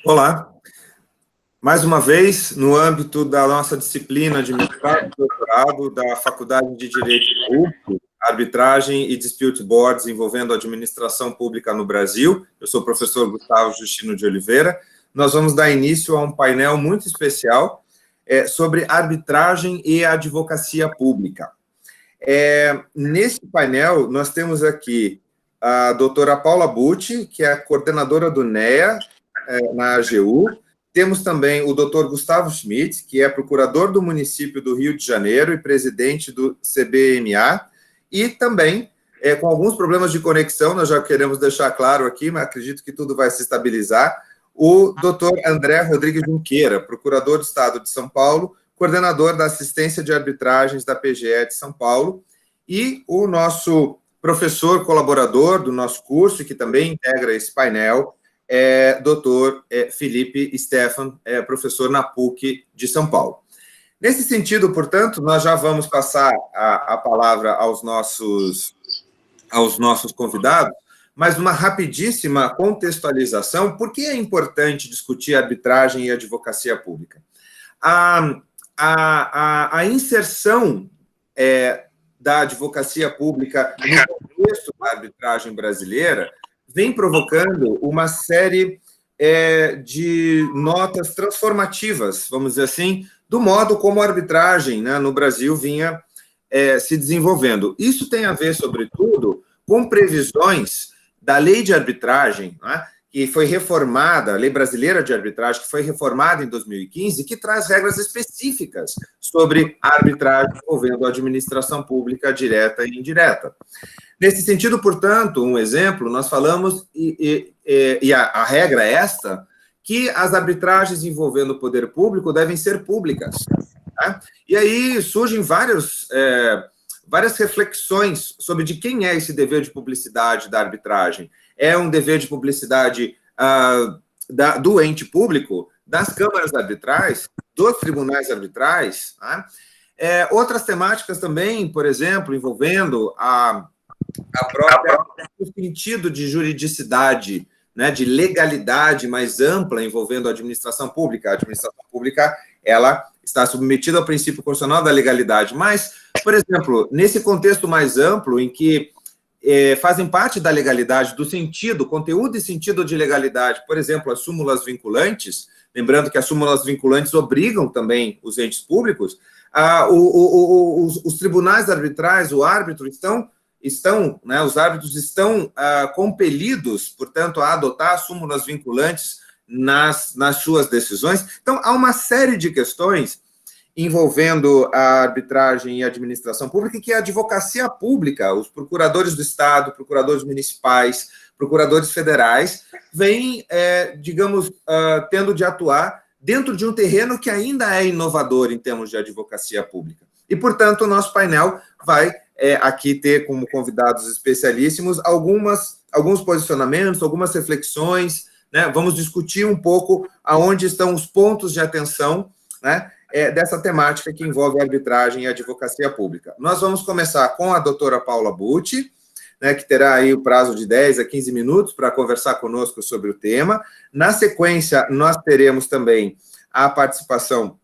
Olá, mais uma vez, no âmbito da nossa disciplina de mestrado e doutorado da Faculdade de Direito Público, Arbitragem e Dispute Boards envolvendo a administração pública no Brasil, eu sou o professor Gustavo Justino de Oliveira, nós vamos dar início a um painel muito especial sobre arbitragem e advocacia pública. Nesse painel, nós temos aqui a doutora Paula Butti, que é a coordenadora do NEA, na AGU. Temos também o doutor Gustavo Schmidt, que é procurador do município do Rio de Janeiro e presidente do CBMA, e também, com alguns problemas de conexão, nós já queremos deixar claro aqui, mas acredito que tudo vai se estabilizar, o doutor André Rodrigues Junqueira, procurador do Estado de São Paulo, coordenador da assistência de arbitragens da PGE de São Paulo, e o nosso professor colaborador do nosso curso, que também integra esse painel, doutor Felipe Stefan, professor na PUC de São Paulo. Nesse sentido, portanto, nós já vamos passar a palavra aos nossos convidados, mas uma rapidíssima contextualização. Por que é importante discutir arbitragem e advocacia pública? A inserção da advocacia pública no contexto da arbitragem brasileira vem provocando uma série de notas transformativas, vamos dizer assim, do modo como a arbitragem, né, no Brasil vinha se desenvolvendo. Isso tem a ver, sobretudo, com previsões da lei de arbitragem, né, que foi reformada, a lei brasileira de arbitragem, que foi reformada em 2015, que traz regras específicas sobre a arbitragem envolvendo a administração pública direta e indireta. Nesse sentido, portanto, um exemplo, nós falamos, e a regra é esta, que as arbitragens envolvendo o poder público devem ser públicas. Tá? E aí surgem várias reflexões sobre de quem é esse dever de publicidade da arbitragem. É um dever de publicidade do ente público, das câmaras arbitrais, dos tribunais arbitrais. Tá? Outras temáticas também, por exemplo, envolvendo o sentido de juridicidade, né, de legalidade mais ampla envolvendo a administração pública. A administração pública, ela está submetida ao princípio constitucional da legalidade, mas, por exemplo, nesse contexto mais amplo, em que fazem parte da legalidade, do sentido, conteúdo e sentido de legalidade, por exemplo, as súmulas vinculantes, lembrando que as súmulas vinculantes obrigam também os entes públicos, os tribunais arbitrais, o árbitro, os árbitros estão compelidos, portanto, a adotar súmulas vinculantes nas suas decisões. Então, há uma série de questões envolvendo a arbitragem e a administração pública, que a advocacia pública, os procuradores do Estado, procuradores municipais, procuradores federais, vêm, tendo de atuar dentro de um terreno que ainda é inovador em termos de advocacia pública. E, portanto, o nosso painel vai aqui ter como convidados especialíssimos alguns posicionamentos, algumas reflexões, né? Vamos discutir um pouco aonde estão os pontos de atenção, né, dessa temática que envolve a arbitragem e a advocacia pública. Nós vamos começar com a doutora Paula Butti, né, que terá aí o prazo de 10 a 15 minutos para conversar conosco sobre o tema. Na sequência, nós teremos também a participação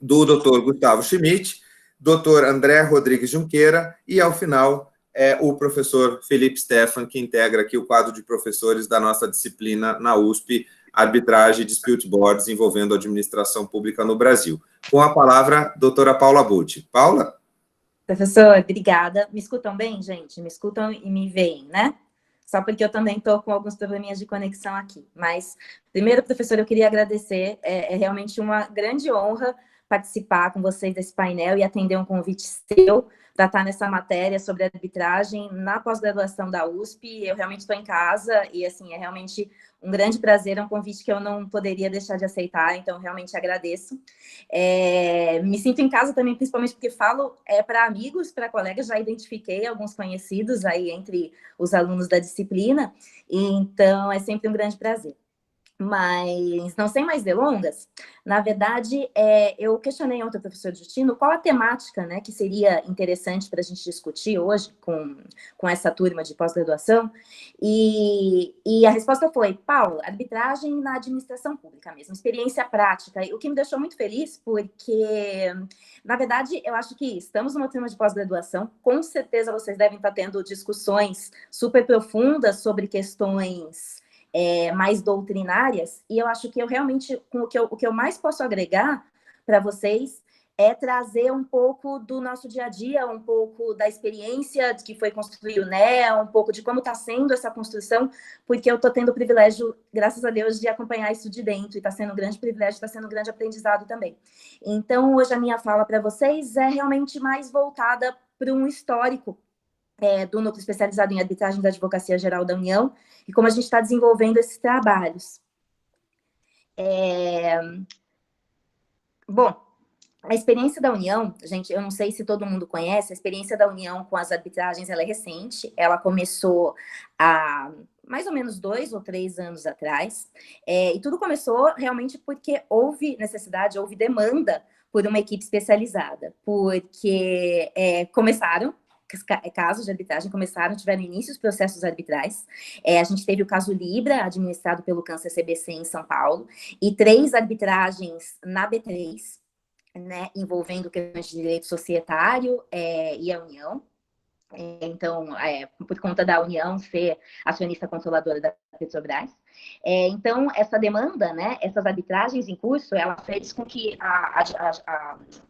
do doutor Gustavo Schmidt, doutor André Rodrigues Junqueira, e, ao final, o professor Felipe Stefan, que integra aqui o quadro de professores da nossa disciplina na USP, Arbitragem e Dispute Boards envolvendo a administração pública no Brasil. Com a palavra, doutora Paula Butti. Paula? Professor, obrigada. Me escutam bem, gente? Me escutam e me veem, né? Só porque eu também estou com alguns probleminhas de conexão aqui. Mas, primeiro, professor, eu queria agradecer. É realmente uma grande honra participar com vocês desse painel e atender um convite seu para estar nessa matéria sobre arbitragem na pós-graduação da USP. Eu realmente estou em casa e, assim, é realmente um grande prazer, é um convite que eu não poderia deixar de aceitar, então realmente agradeço. Me sinto em casa também, principalmente porque falo para amigos, para colegas, já identifiquei alguns conhecidos aí entre os alunos da disciplina, então é sempre um grande prazer. Mas, não sem mais delongas, na verdade, eu questionei ontem o professor Justino qual a temática, né, que seria interessante para a gente discutir hoje com essa turma de pós-graduação, e a resposta foi, Paulo, arbitragem na administração pública mesmo, experiência prática, o que me deixou muito feliz, porque, na verdade, eu acho que estamos numa turma de pós-graduação, com certeza vocês devem estar tendo discussões super profundas sobre questões mais doutrinárias, e eu acho que eu realmente, o que eu mais posso agregar para vocês é trazer um pouco do nosso dia a dia, um pouco da experiência de que foi construir o NEA, um pouco de como está sendo essa construção, porque eu estou tendo o privilégio, graças a Deus, de acompanhar isso de dentro, e está sendo um grande privilégio, está sendo um grande aprendizado também. Então, hoje a minha fala para vocês é realmente mais voltada para um histórico do Núcleo Especializado em Arbitragem da Advocacia Geral da União, e como a gente está desenvolvendo esses trabalhos. Bom, a experiência da União, gente, eu não sei se todo mundo conhece, a experiência da União com as arbitragens, ela é recente, ela começou há mais ou menos 2 ou 3 anos atrás, e tudo começou realmente porque houve necessidade, houve demanda por uma equipe especializada, porque começaram casos de arbitragem tiveram início os processos arbitrais. A gente teve o caso Libra, administrado pelo Câncer CBC em São Paulo, e 3 arbitragens na B3, né, envolvendo questões de direito societário e a União. Então, por conta da União ser acionista controladora da Petrobras. Então, essa demanda, né, essas arbitragens em curso, ela fez com que a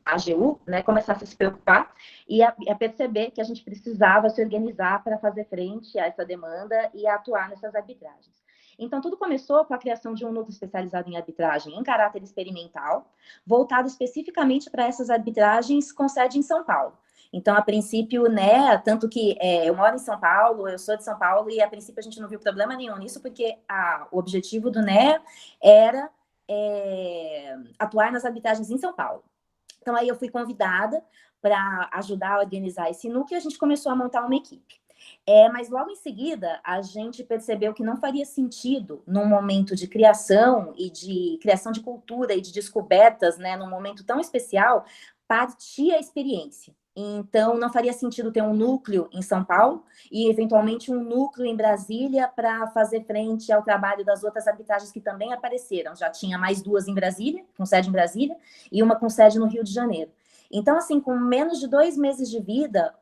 AGU, né, começasse a se preocupar e a perceber que a gente precisava se organizar para fazer frente a essa demanda e atuar nessas arbitragens. Então, tudo começou com a criação de um núcleo especializado em arbitragem em caráter experimental, voltado especificamente para essas arbitragens com sede em São Paulo. Então, a princípio, né, tanto que eu moro em São Paulo, eu sou de São Paulo, e a princípio a gente não viu problema nenhum nisso, porque o objetivo do NEA era atuar nas arbitragens em São Paulo. Então, aí eu fui convidada para ajudar a organizar esse núcleo, e a gente começou a montar uma equipe. Mas logo em seguida, a gente percebeu que não faria sentido, num momento de criação e de criação de cultura e de descobertas, né, num momento tão especial, partir a experiência. Então, não faria sentido ter um núcleo em São Paulo e, eventualmente, um núcleo em Brasília para fazer frente ao trabalho das outras arbitragens que também apareceram. Já tinha mais 2 em Brasília, com sede em Brasília, e uma com sede no Rio de Janeiro. Então, assim, com menos de 2 meses de vida,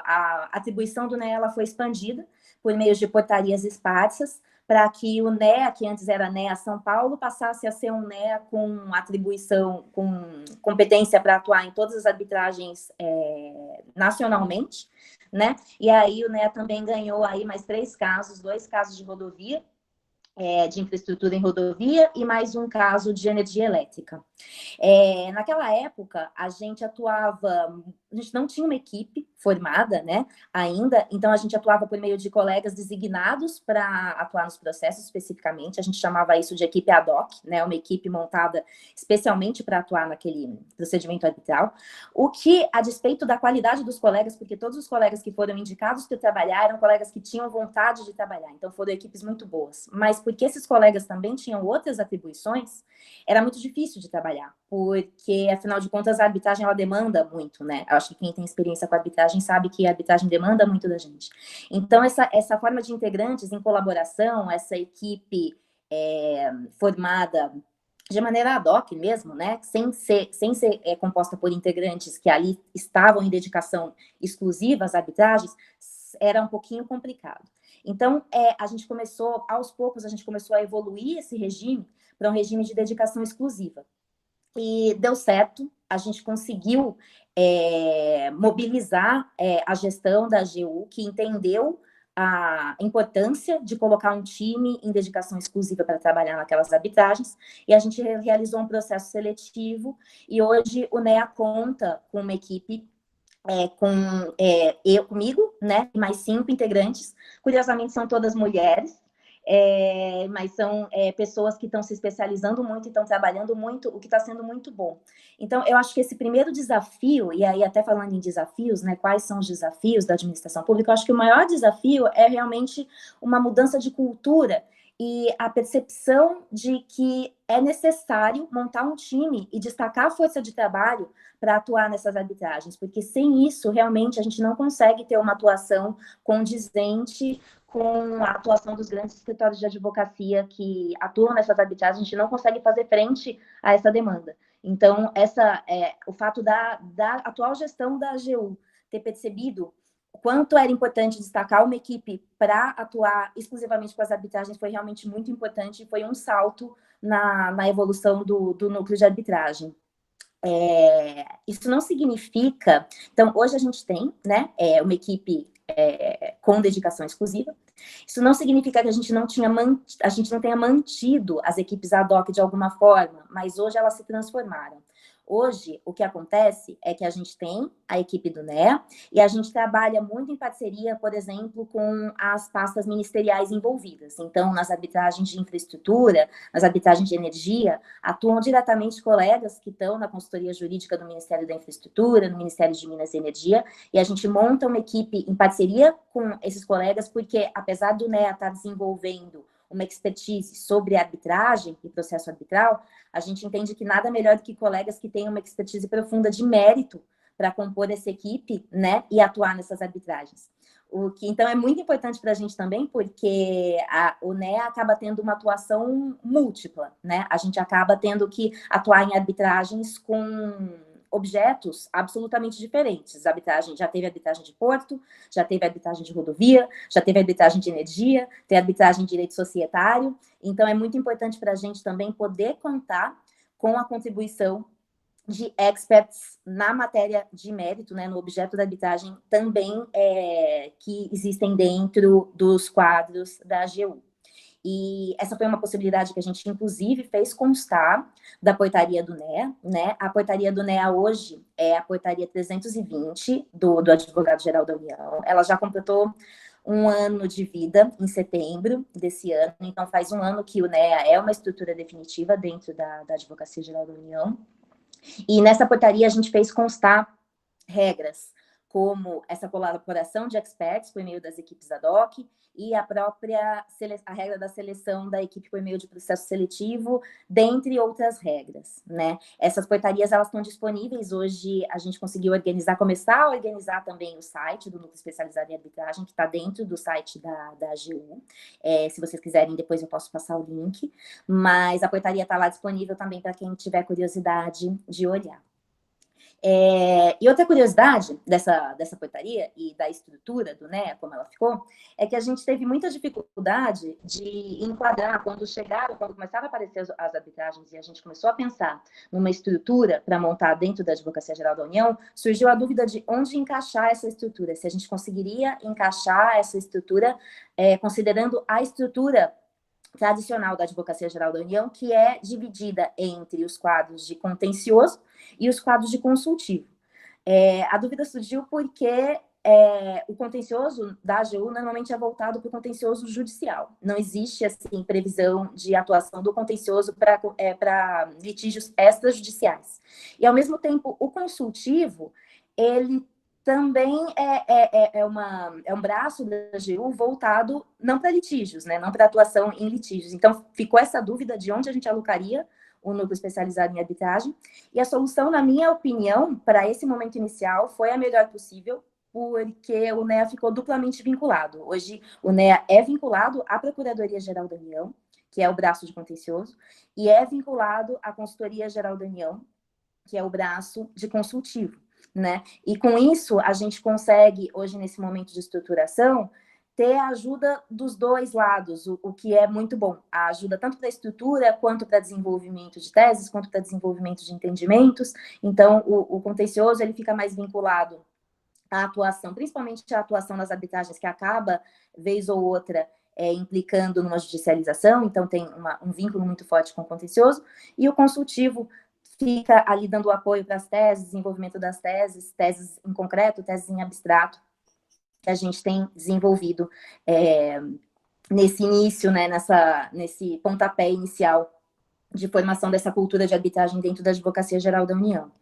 a atribuição do NEA foi expandida por meio de portarias esparsas, para que o NEA, que antes era NEA São Paulo, passasse a ser um NEA com atribuição, com competência para atuar em todas as arbitragens nacionalmente, né? E aí o NEA também ganhou aí mais 3 casos, 2 casos de rodovia, de infraestrutura em rodovia, e mais um caso de energia elétrica. Naquela época, a gente não tinha uma equipe formada, né, ainda, então a gente atuava por meio de colegas designados para atuar nos processos especificamente, a gente chamava isso de equipe ad hoc, né, uma equipe montada especialmente para atuar naquele procedimento arbitral, o que, a despeito da qualidade dos colegas, porque todos os colegas que foram indicados para trabalhar eram colegas que tinham vontade de trabalhar, então foram equipes muito boas, mas porque esses colegas também tinham outras atribuições, era muito difícil de trabalhar, porque, afinal de contas, a arbitragem, ela demanda muito, né? Eu acho que quem tem experiência com a arbitragem sabe que a arbitragem demanda muito da gente. Então, essa forma de integrantes em colaboração, essa equipe formada de maneira ad hoc mesmo, né? Sem ser composta por integrantes que ali estavam em dedicação exclusiva às arbitragens, era um pouquinho complicado. Então, a gente começou, aos poucos, a gente começou a evoluir esse regime para um regime de dedicação exclusiva. E deu certo, a gente conseguiu mobilizar a gestão da AGU, que entendeu a importância de colocar um time em dedicação exclusiva para trabalhar naquelas arbitragens, e a gente realizou um processo seletivo, e hoje o NEA conta com uma equipe comigo, né, e mais 5 integrantes, curiosamente são todas mulheres, mas são pessoas que estão se especializando muito e estão trabalhando muito, o que está sendo muito bom. Então, eu acho que esse primeiro desafio, e aí até falando em desafios, né, quais são os desafios da administração pública, eu acho que o maior desafio é realmente uma mudança de cultura e a percepção de que é necessário montar um time e destacar a força de trabalho para atuar nessas arbitragens, porque sem isso, realmente, a gente não consegue ter uma atuação condizente com a atuação dos grandes escritórios de advocacia que atuam nessas arbitragens, a gente não consegue fazer frente a essa demanda. Então, o fato da atual gestão da AGU ter percebido o quanto era importante destacar uma equipe para atuar exclusivamente com as arbitragens foi realmente muito importante e foi um salto na evolução do núcleo de arbitragem. Isso não significa... Então, hoje a gente tem, né, uma equipe com dedicação exclusiva. Isso não significa que a gente não tenha mantido as equipes ad hoc de alguma forma, mas hoje elas se transformaram. Hoje, o que acontece é que a gente tem a equipe do NEA e a gente trabalha muito em parceria, por exemplo, com as pastas ministeriais envolvidas. Então, nas arbitragens de infraestrutura, nas arbitragens de energia, atuam diretamente colegas que estão na consultoria jurídica do Ministério da Infraestrutura, no Ministério de Minas e Energia, e a gente monta uma equipe em parceria com esses colegas, porque apesar do NEA estar desenvolvendo uma expertise sobre arbitragem e processo arbitral, a gente entende que nada melhor do que colegas que tenham uma expertise profunda de mérito para compor essa equipe, né, e atuar nessas arbitragens. O que, então, é muito importante para a gente também, porque o NEA acaba tendo uma atuação múltipla, né? A gente acaba tendo que atuar em arbitragens com objetos absolutamente diferentes. Já teve arbitragem de porto, já teve arbitragem de rodovia, já teve arbitragem de energia, tem arbitragem de direito societário. Então, é muito importante para a gente também poder contar com a contribuição de experts na matéria de mérito, né, no objeto da arbitragem, também que existem dentro dos quadros da AGU. E essa foi uma possibilidade que a gente, inclusive, fez constar da portaria do NEA, né? A portaria do NEA hoje é a portaria 320 do Advogado-Geral da União. Ela já completou um ano de vida em setembro desse ano, então faz um ano que o NEA é uma estrutura definitiva dentro da Advocacia Geral da União. E nessa portaria a gente fez constar regras, como essa colaboração de experts por meio das equipes ad hoc e a regra da seleção da equipe por meio de processo seletivo, dentre outras regras, né? Essas portarias, elas estão disponíveis. Hoje a gente conseguiu começar a organizar também o site do Núcleo Especializado em Arbitragem, que está dentro do site da AGU. Se vocês quiserem, depois eu posso passar o link, mas a portaria está lá disponível também para quem tiver curiosidade de olhar. E outra curiosidade dessa portaria e da estrutura do NEA, como ela ficou, é que a gente teve muita dificuldade de enquadrar quando começaram a aparecer as arbitragens e a gente começou a pensar numa estrutura para montar dentro da Advocacia Geral da União, surgiu a dúvida de onde encaixar essa estrutura, se a gente conseguiria encaixar essa estrutura considerando a estrutura tradicional da Advocacia Geral da União, que é dividida entre os quadros de contencioso e os quadros de consultivo. A dúvida surgiu porque o contencioso da AGU normalmente é voltado para o contencioso judicial. Não existe, assim, previsão de atuação do contencioso para litígios extrajudiciais. E, ao mesmo tempo, o consultivo, ele também é um braço da AGU voltado não para litígios, né, não para atuação em litígios. Então, ficou essa dúvida de onde a gente alocaria o núcleo especializado em arbitragem, e a solução, na minha opinião, para esse momento inicial, foi a melhor possível, porque o NEA ficou duplamente vinculado. Hoje, o NEA é vinculado à Procuradoria-Geral da União, que é o braço de contencioso, e é vinculado à Consultoria-Geral da União, que é o braço de consultivo, né? E com isso, a gente consegue, hoje, nesse momento de estruturação, ter a ajuda dos dois lados, o que é muito bom. A ajuda tanto para a estrutura, quanto para desenvolvimento de teses, quanto para desenvolvimento de entendimentos. Então, o contencioso, ele fica mais vinculado à atuação, principalmente à atuação nas arbitragens, que acaba, vez ou outra, implicando numa judicialização, então tem um vínculo muito forte com o contencioso, e o consultivo fica ali dando apoio para as teses, desenvolvimento das teses em concreto, teses em abstrato, que a gente tem desenvolvido nesse início, né, nesse pontapé inicial de formação dessa cultura de arbitragem dentro da Advocacia Geral da União.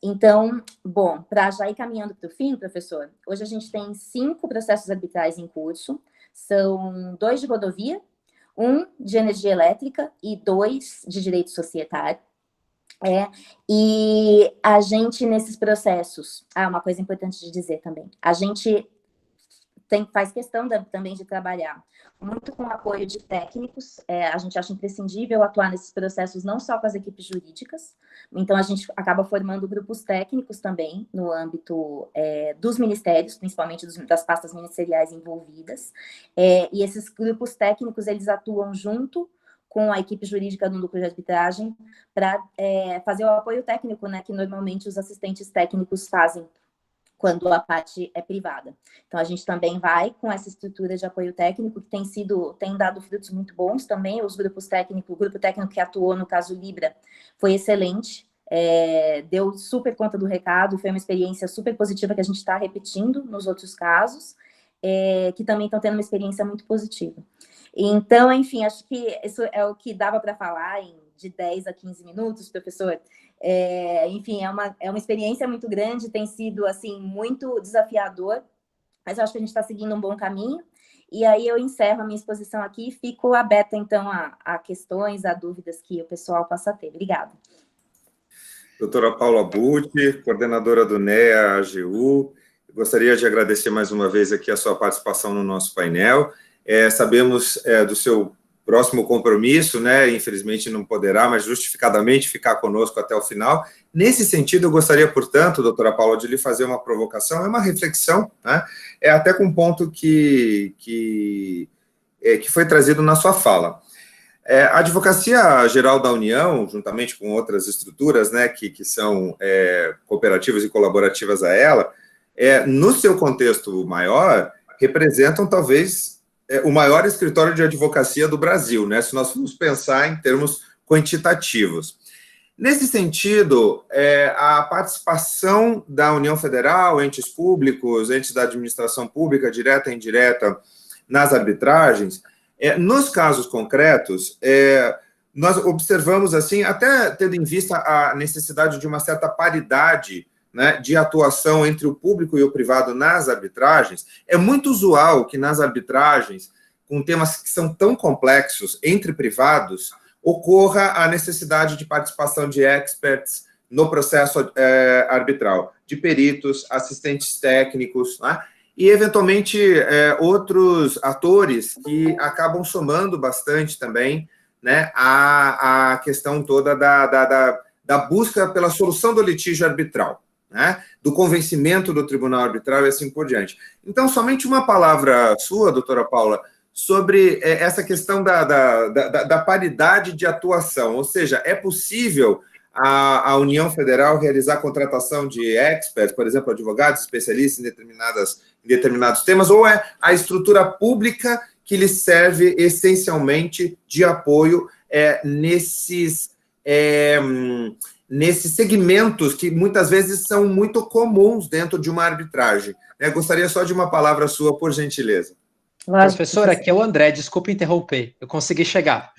Então, bom, para já ir caminhando para o fim, professor, hoje a gente tem 5 processos arbitrais em curso, São 2 de rodovia, 1 de energia elétrica e 2 de direito societário. E a gente, nesses processos... uma coisa importante de dizer também. A gente faz questão também de trabalhar muito com o apoio de técnicos. A gente acha imprescindível atuar nesses processos não só com as equipes jurídicas, então a gente acaba formando grupos técnicos também no âmbito dos ministérios, principalmente das pastas ministeriais envolvidas, e esses grupos técnicos, eles atuam junto com a equipe jurídica do núcleo de arbitragem para fazer o apoio técnico, né, que normalmente os assistentes técnicos fazem quando a parte é privada. Então, a gente também vai com essa estrutura de apoio técnico, que tem dado frutos muito bons também. O grupo técnico que atuou no caso Libra foi excelente, deu super conta do recado, foi uma experiência super positiva que a gente está repetindo nos outros casos, que também estão tendo uma experiência muito positiva. Então, enfim, acho que isso é o que dava para falar de 10 a 15 minutos, professor. Enfim, é uma experiência muito grande, tem sido, assim, muito desafiador, mas eu acho que a gente está seguindo um bom caminho. E aí eu encerro a minha exposição aqui e fico aberta, então, a questões, a dúvidas que o pessoal possa ter. Obrigada. Doutora Paula Butti, coordenadora do NEA-AGU, gostaria de agradecer mais uma vez aqui a sua participação no nosso painel. Sabemos do seu próximo compromisso, né? Infelizmente não poderá, mas justificadamente ficar conosco até o final. Nesse sentido, eu gostaria, portanto, doutora Paula, de lhe fazer uma provocação, uma reflexão, né? Até com um ponto que foi trazido na sua fala. A Advocacia Geral da União, juntamente com outras estruturas, né, que são cooperativas e colaborativas a ela, no seu contexto maior, representam talvez o maior escritório de advocacia do Brasil, né, se nós formos pensar em termos quantitativos. Nesse sentido, a participação da União Federal, entes públicos, entes da administração pública, direta e indireta, nas arbitragens, nos casos concretos, nós observamos, assim, até tendo em vista a necessidade de uma certa paridade, né, de atuação entre o público e o privado nas arbitragens, é muito usual que nas arbitragens, com temas que são tão complexos entre privados, ocorra a necessidade de participação de experts no processo arbitral, de peritos, assistentes técnicos, né, e, eventualmente, outros atores que acabam somando bastante também, né, a questão toda da busca pela solução do litígio arbitral, né, do convencimento do tribunal arbitral e assim por diante. Então, somente uma palavra sua, doutora Paula, sobre essa questão da paridade de atuação, ou seja, é possível a União Federal realizar contratação de experts, por exemplo, advogados especialistas em determinados temas, ou é a estrutura pública que lhe serve essencialmente de apoio nesses segmentos que muitas vezes são muito comuns dentro de uma arbitragem? Gostaria só de uma palavra sua, por gentileza. Lógico, professor, aqui é o André, desculpa interromper, eu consegui chegar.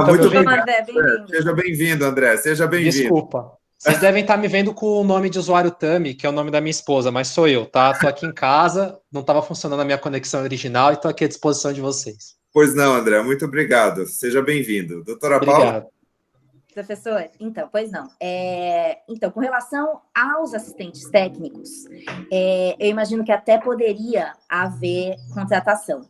Muito bem. André, bem-vindo. Seja bem-vindo, André, seja bem-vindo. Desculpa, vocês devem estar me vendo com o nome de usuário Tami, que é o nome da minha esposa, mas sou eu, tá? Estou aqui em casa, não estava funcionando a minha conexão original e estou aqui à disposição de vocês. Pois não, André, muito obrigado, seja bem-vindo. Doutora Obrigado. Paula? Professor, então, pois não. Então, com relação aos assistentes técnicos, eu imagino que até poderia haver contratação.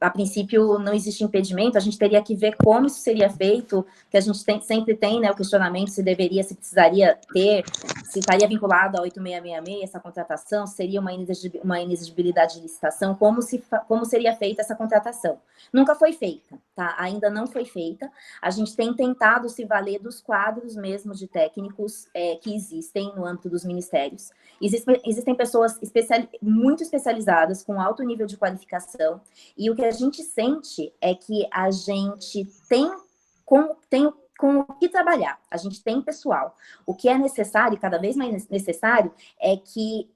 A princípio, não existe impedimento, a gente teria que ver como isso seria feito, que a gente sempre tem, né, o questionamento se precisaria ter, se estaria vinculado a 8666, essa contratação, seria uma inexigibilidade de licitação, como seria feita essa contratação. Nunca foi feita, tá? Ainda não foi feita. A gente tem tentado se valer dos quadros mesmo de técnicos que existem no âmbito dos ministérios. Existem pessoas muito especializadas, com alto nível de qualificação, e o que a gente sente é que a gente tem com o que trabalhar, a gente tem pessoal. O que é necessário, cada vez mais necessário, é que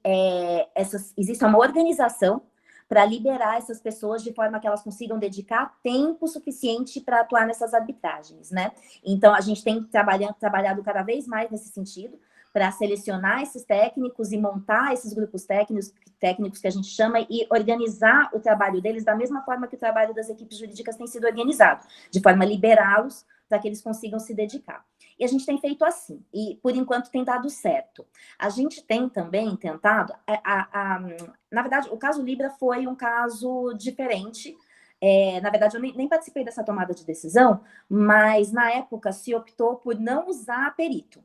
exista uma organização para liberar essas pessoas de forma que elas consigam dedicar tempo suficiente para atuar nessas arbitragens, né? Então, a gente tem trabalhado cada vez mais nesse sentido, para selecionar esses técnicos e montar esses grupos técnicos que a gente chama e organizar o trabalho deles da mesma forma que o trabalho das equipes jurídicas tem sido organizado, de forma a liberá-los para que eles consigam se dedicar. E a gente tem feito assim, e por enquanto tem dado certo. A gente tem também tentado, na verdade, o caso Libra foi um caso diferente. Na verdade, eu nem participei dessa tomada de decisão, mas na época se optou por não usar perito.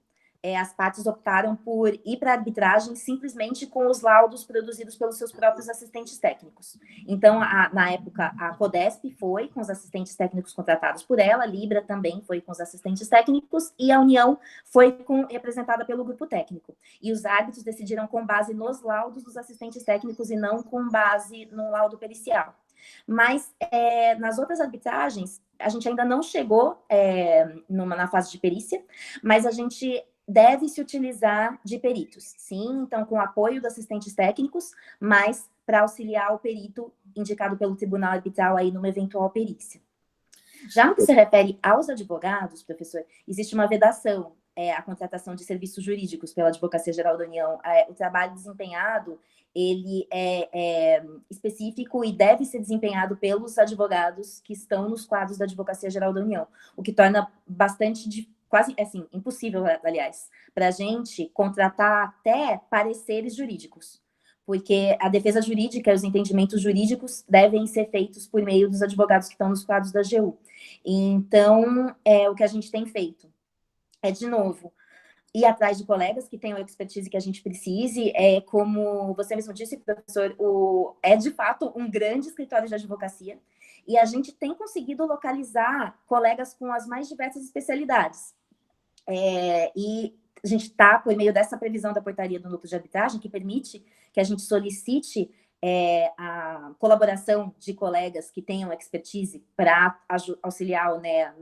As partes optaram por ir para a arbitragem simplesmente com os laudos produzidos pelos seus próprios assistentes técnicos. Então, na época, a Codesp foi com os assistentes técnicos contratados por ela, a Libra também foi com os assistentes técnicos, e a União foi representada pelo grupo técnico. E os árbitros decidiram com base nos laudos dos assistentes técnicos e não com base no laudo pericial. Mas nas outras arbitragens, a gente ainda não chegou na fase de perícia, mas a gente deve se utilizar de peritos, sim, então com apoio dos assistentes técnicos, mas para auxiliar o perito indicado pelo tribunal arbitral aí numa eventual perícia. Já no que se refere aos advogados, professor, existe uma vedação à contratação de serviços jurídicos pela Advocacia Geral da União. O trabalho desempenhado, ele é específico e deve ser desempenhado pelos advogados que estão nos quadros da Advocacia Geral da União, o que torna bastante quase, assim, impossível, aliás, para a gente contratar até pareceres jurídicos, porque a defesa jurídica e os entendimentos jurídicos devem ser feitos por meio dos advogados que estão nos quadros da AGU. Então, o que a gente tem feito de novo, ir atrás de colegas que tenham a expertise que a gente precise, como você mesmo disse, professor, é de fato um grande escritório de advocacia, e a gente tem conseguido localizar colegas com as mais diversas especialidades. E a gente está, por meio dessa previsão da portaria do núcleo de arbitragem, que permite que a gente solicite a colaboração de colegas que tenham expertise para auxiliar, né,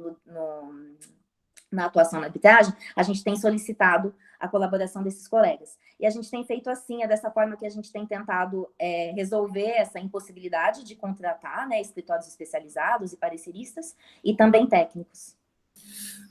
na atuação na arbitragem, a gente tem solicitado a colaboração desses colegas. E a gente tem feito assim, dessa forma que a gente tem tentado resolver essa impossibilidade de contratar, né, escritórios especializados e pareceristas, e também técnicos.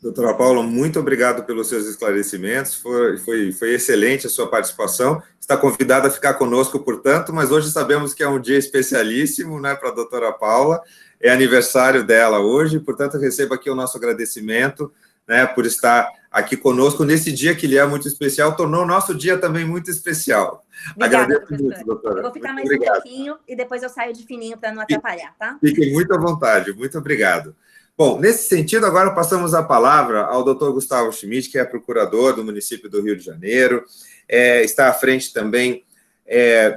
Doutora Paula, muito obrigado pelos seus esclarecimentos, foi excelente a sua participação, está convidada a ficar conosco, portanto, mas hoje sabemos que é um dia especialíssimo, né, para a doutora Paula, é aniversário dela hoje, portanto, receba aqui o nosso agradecimento, né, por estar aqui conosco nesse dia que lhe é muito especial, tornou o nosso dia também muito especial. Obrigada, agradeço professor. muito, doutora. Eu vou ficar muito mais um pouquinho e depois eu saio de fininho para não atrapalhar, tá? Fiquem muito à vontade, muito obrigado. Bom, nesse sentido, agora passamos a palavra ao doutor Gustavo Schmidt, que é procurador do município do Rio de Janeiro, está à frente também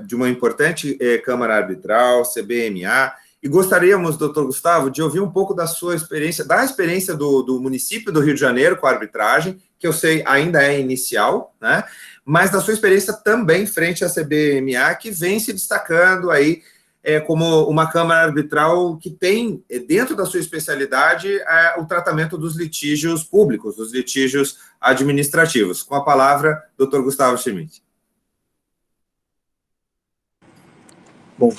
de uma importante Câmara Arbitral, CBMA, e gostaríamos, doutor Gustavo, de ouvir um pouco da sua experiência, da experiência do município do Rio de Janeiro com a arbitragem, que eu sei ainda é inicial, né? Mas da sua experiência também frente à CBMA, que vem se destacando aí como uma Câmara Arbitral que tem, dentro da sua especialidade, o tratamento dos litígios públicos, dos litígios administrativos. Com a palavra, doutor Gustavo Schmidt. Bom,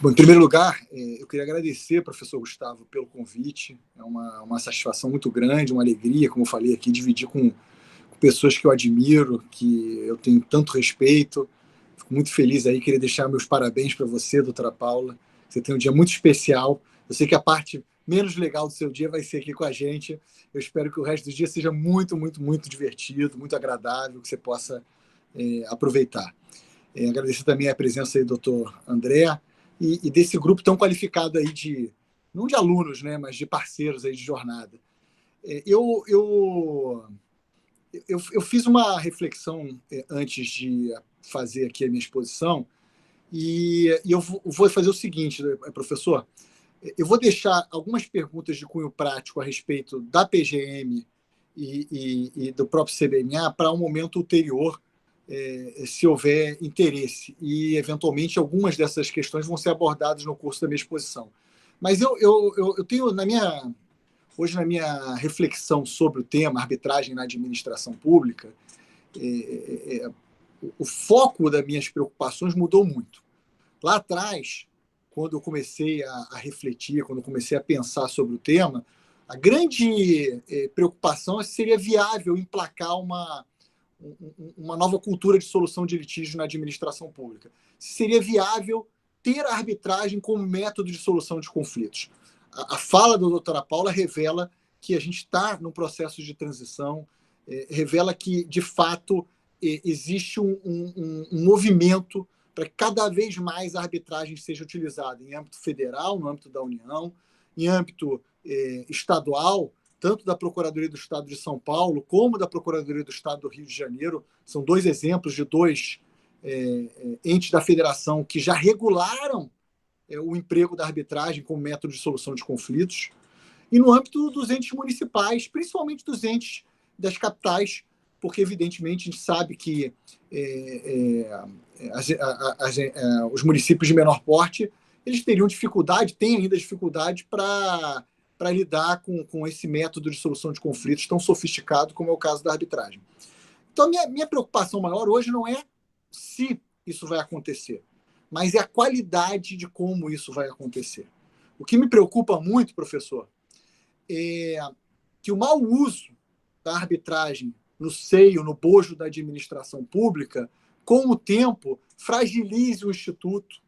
em primeiro lugar, eu queria agradecer, professor Gustavo, pelo convite. É uma satisfação muito grande, uma alegria, como eu falei aqui, dividir com pessoas que eu admiro, que eu tenho tanto respeito. Fico muito feliz aí, queria deixar meus parabéns para você, doutora Paula. Você tem um dia muito especial. Eu sei que a parte menos legal do seu dia vai ser aqui com a gente. Eu espero que o resto do dia seja muito, muito, muito divertido, muito agradável, que você possa aproveitar. Agradecer também a presença aí do doutor André e desse grupo tão qualificado aí não de alunos, né, mas de parceiros aí de jornada. Eu fiz uma reflexão antes de fazer aqui a minha exposição e eu vou fazer o seguinte, professor, eu vou deixar algumas perguntas de cunho prático a respeito da PGM e do próprio CBMA para um momento ulterior, se houver interesse, e eventualmente algumas dessas questões vão ser abordadas no curso da minha exposição. Mas eu tenho hoje na minha reflexão sobre o tema arbitragem na administração pública, o foco das minhas preocupações mudou muito. Lá atrás, quando eu comecei a refletir, quando eu comecei a pensar sobre o tema, a grande preocupação é se seria viável emplacar uma uma nova cultura de solução de litígio na administração pública. Se seria viável ter a arbitragem como método de solução de conflitos. A fala da doutora Paula revela que a gente está num processo de transição, revela que, de fato, existe um movimento para que cada vez mais a arbitragem seja utilizada em âmbito federal, no âmbito da União, em âmbito estadual, tanto da Procuradoria do Estado de São Paulo como da Procuradoria do Estado do Rio de Janeiro. São 2 exemplos de 2 entes da federação que já regularam o emprego da arbitragem como método de solução de conflitos. E no âmbito dos entes municipais, principalmente dos entes das capitais, porque, evidentemente, a gente sabe que os municípios de menor porte eles teriam dificuldade, têm ainda dificuldade para lidar com esse método de solução de conflitos tão sofisticado como é o caso da arbitragem. Então, minha preocupação maior hoje não é se isso vai acontecer, mas é a qualidade de como isso vai acontecer. O que me preocupa muito, professor, é que o mau uso da arbitragem no seio, no bojo da administração pública, com o tempo, fragilize o Instituto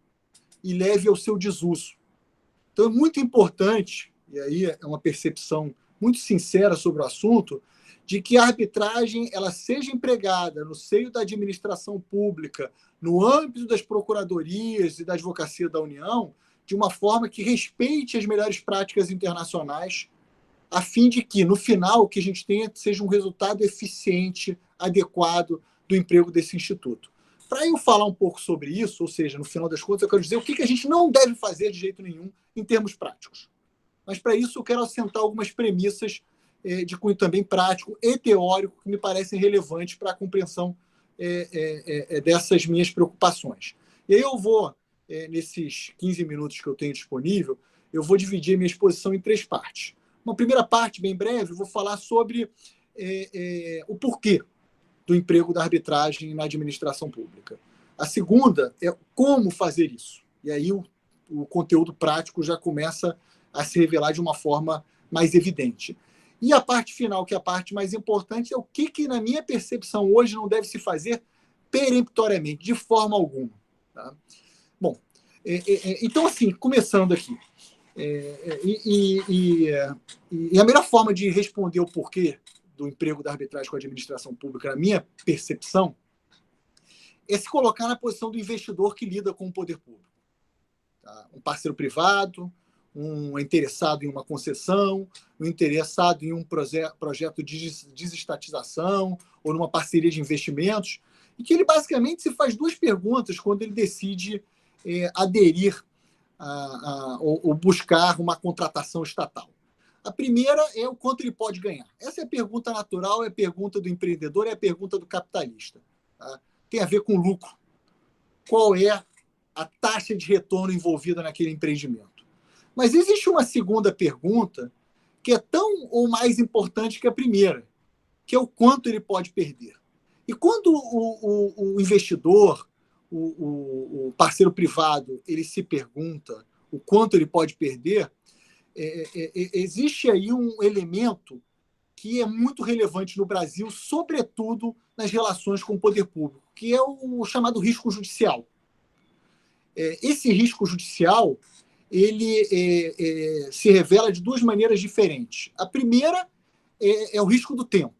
e leve ao seu desuso. Então, é muito importante, e aí é uma percepção muito sincera sobre o assunto, de que a arbitragem ela seja empregada no seio da administração pública, no âmbito das procuradorias e da advocacia da União, de uma forma que respeite as melhores práticas internacionais, a fim de que, no final, o que a gente tenha seja um resultado eficiente, adequado do emprego desse instituto. Para eu falar um pouco sobre isso, ou seja, no final das contas, eu quero dizer o que a gente não deve fazer de jeito nenhum em termos práticos. Mas, para isso, eu quero assentar algumas premissas de cunho também prático e teórico que me parecem relevantes para a compreensão dessas minhas preocupações. E aí eu vou, nesses 15 minutos que eu tenho disponível, eu vou dividir a minha exposição em 3 partes. Uma primeira parte, bem breve, eu vou falar sobre o porquê do emprego da arbitragem na administração pública. A segunda é como fazer isso. E aí o conteúdo prático já começa a se revelar de uma forma mais evidente. E a parte final, que é a parte mais importante, é o que na minha percepção, hoje não deve se fazer peremptoriamente, de forma alguma. Tá? Bom, então, assim, começando aqui. E a melhor forma de responder o porquê do emprego da arbitragem com a administração pública, na minha percepção, é se colocar na posição do investidor que lida com o poder público. Tá? Um parceiro privado, um interessado em uma concessão, um interessado em um projeto de desestatização ou numa parceria de investimentos, e que ele basicamente se faz 2 perguntas quando ele decide aderir ou buscar uma contratação estatal. A primeira é o quanto ele pode ganhar. Essa é a pergunta natural, é a pergunta do empreendedor, é a pergunta do capitalista. Tá? Tem a ver com lucro. Qual é a taxa de retorno envolvida naquele empreendimento? Mas existe uma segunda pergunta que é tão ou mais importante que a primeira, que é o quanto ele pode perder. E quando o investidor, o parceiro privado, ele se pergunta o quanto ele pode perder, existe aí um elemento que é muito relevante no Brasil, sobretudo nas relações com o poder público, que é o chamado risco judicial. Esse risco judicial ele se revela de 2 maneiras diferentes. A primeira é o risco do tempo.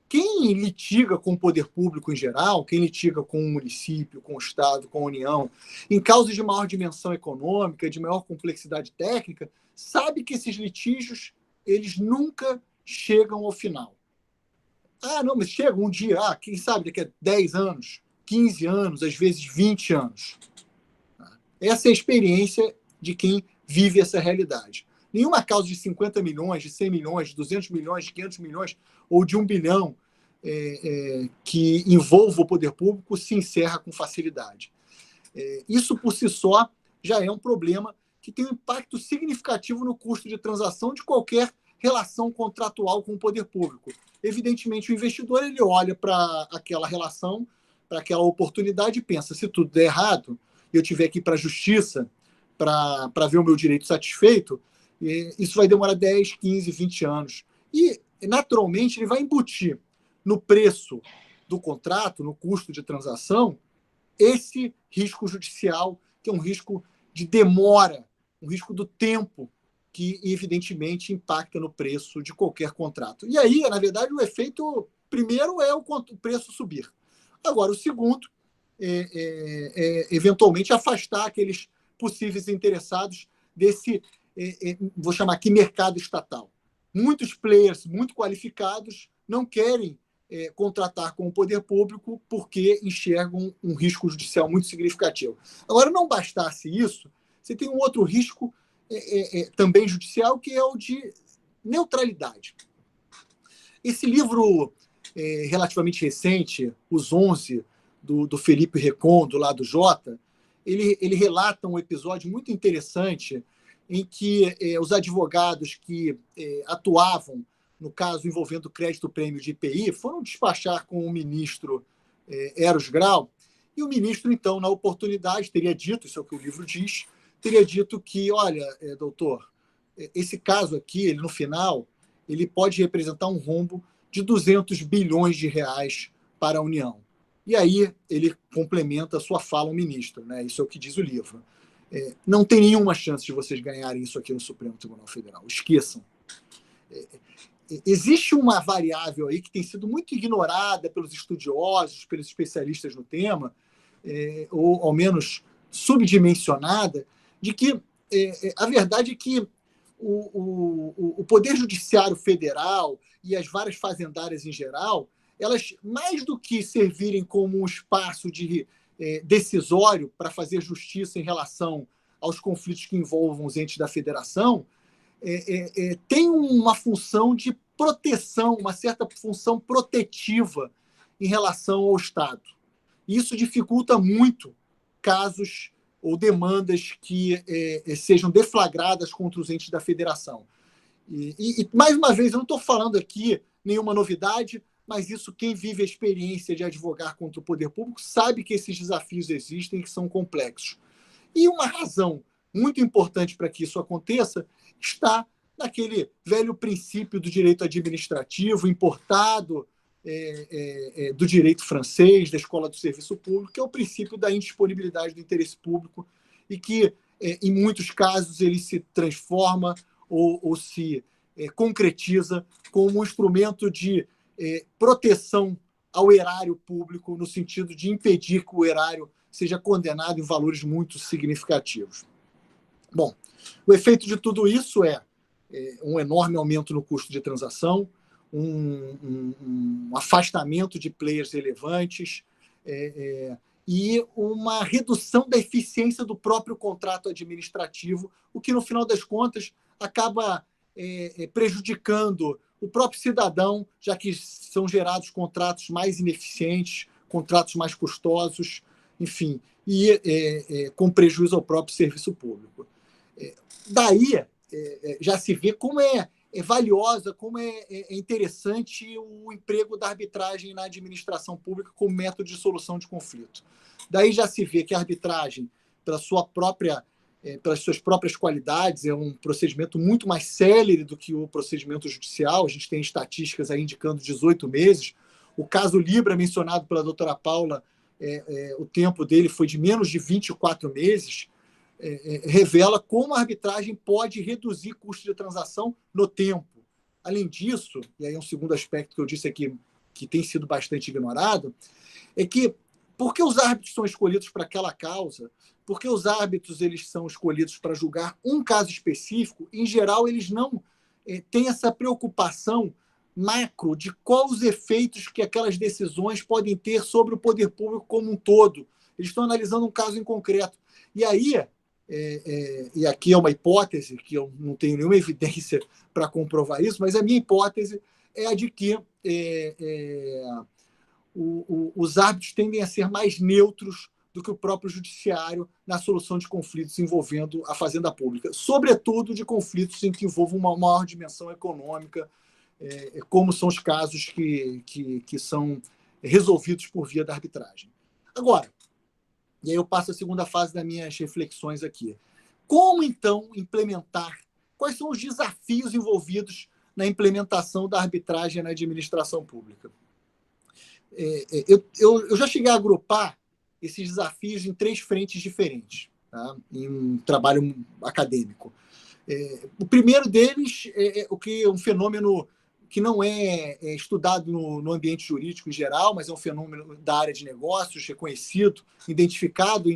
Quem litiga com o poder público em geral, quem litiga com o município, com o Estado, com a União, em causas de maior dimensão econômica, de maior complexidade técnica, sabe que esses litígios eles nunca chegam ao final. Não, mas chega um dia, quem sabe daqui a 10 anos, 15 anos, às vezes 20 anos. Essa é a experiência de quem vive essa realidade. Nenhuma causa de 50 milhões, de 100 milhões, de 200 milhões, de 500 milhões ou de 1 bilhão que envolva o poder público se encerra com facilidade. Isso, por si só, já é um problema que tem um impacto significativo no custo de transação de qualquer relação contratual com o poder público. Evidentemente, o investidor ele olha para aquela relação, para aquela oportunidade e pensa, se tudo der errado, eu tiver que ir para a justiça para ver o meu direito satisfeito, isso vai demorar 10, 15, 20 anos. E, naturalmente, ele vai embutir no preço do contrato, no custo de transação, esse risco judicial, que é um risco de demora, um risco do tempo, que evidentemente impacta no preço de qualquer contrato. E aí, na verdade, o efeito primeiro é o preço subir. Agora, o segundo eventualmente afastar aqueles possíveis interessados desse, vou chamar aqui, mercado estatal. Muitos players muito qualificados não querem contratar com o poder público porque enxergam um risco judicial muito significativo. Agora, não bastasse isso, você tem um outro risco também judicial, que é o de neutralidade. Esse livro relativamente recente, Os 11, do Felipe Recon, do lado J, ele relata um episódio muito interessante em que os advogados que atuavam no caso envolvendo o crédito-prêmio de IPI, foram despachar com o ministro Eros Grau, e o ministro, então, na oportunidade, teria dito, isso é o que o livro diz, teria dito que, olha, doutor, esse caso aqui, ele, no final, ele pode representar um rombo de 200 bilhões de reais para a União. E aí ele complementa a sua fala ao ministro, né? Isso é o que diz o livro. Não tem nenhuma chance de vocês ganharem isso aqui no Supremo Tribunal Federal. Esqueçam. Existe uma variável aí que tem sido muito ignorada pelos estudiosos, pelos especialistas no tema, ou ao menos subdimensionada, de que a verdade é que o Poder Judiciário Federal e as várias fazendárias em geral, elas, mais do que servirem como um espaço decisório para fazer justiça em relação aos conflitos que envolvam os entes da federação, tem uma função de proteção, uma certa função protetiva em relação ao Estado. Isso dificulta muito casos ou demandas que sejam deflagradas contra os entes da federação. E mais uma vez, eu não estou falando aqui nenhuma novidade, mas isso, quem vive a experiência de advogar contra o poder público sabe que esses desafios existem e que são complexos. E uma razão muito importante para que isso aconteça está naquele velho princípio do direito administrativo importado do direito francês, da Escola do Serviço Público, que é o princípio da indisponibilidade do interesse público e que, em muitos casos, ele se transforma ou se concretiza como um instrumento de proteção ao erário público, no sentido de impedir que o erário seja condenado em valores muito significativos. Bom, o efeito de tudo isso é um enorme aumento no custo de transação, um afastamento de players relevantes e uma redução da eficiência do próprio contrato administrativo, o que, no final das contas, acaba prejudicando o próprio cidadão, já que são gerados contratos mais ineficientes, contratos mais custosos, enfim, e com prejuízo ao próprio serviço público. Daí já se vê como é valiosa, como é interessante o emprego da arbitragem na administração pública como método de solução de conflito. Daí já se vê que a arbitragem, pelas suas próprias qualidades, é um procedimento muito mais célere do que o procedimento judicial. A gente tem estatísticas aí indicando 18 meses. O caso Libra, mencionado pela doutora Paula, o tempo dele foi de menos de 24 meses, revela como a arbitragem pode reduzir custo de transação no tempo. Além disso, e aí é um segundo aspecto que eu disse aqui, que tem sido bastante ignorado, é que, porque os árbitros são escolhidos para aquela causa, porque os árbitros eles são escolhidos para julgar um caso específico, em geral, eles não têm essa preocupação macro de quais os efeitos que aquelas decisões podem ter sobre o poder público como um todo. Eles estão analisando um caso em concreto. E aí, e aqui é uma hipótese, que eu não tenho nenhuma evidência para comprovar isso, mas a minha hipótese é a de que os árbitros tendem a ser mais neutros do que o próprio judiciário na solução de conflitos envolvendo a fazenda pública, sobretudo de conflitos em que envolvam uma maior dimensão econômica, como são os casos que são resolvidos por via da arbitragem. Agora, e aí eu passo a segunda fase das minhas reflexões aqui. Como, então, implementar? Quais são os desafios envolvidos na implementação da arbitragem na administração pública? eu já cheguei a agrupar esses desafios em 3 frentes diferentes, tá? Em um trabalho acadêmico. O primeiro deles é um fenômeno que não é estudado no ambiente jurídico em geral, mas é um fenômeno da área de negócios, reconhecido, identificado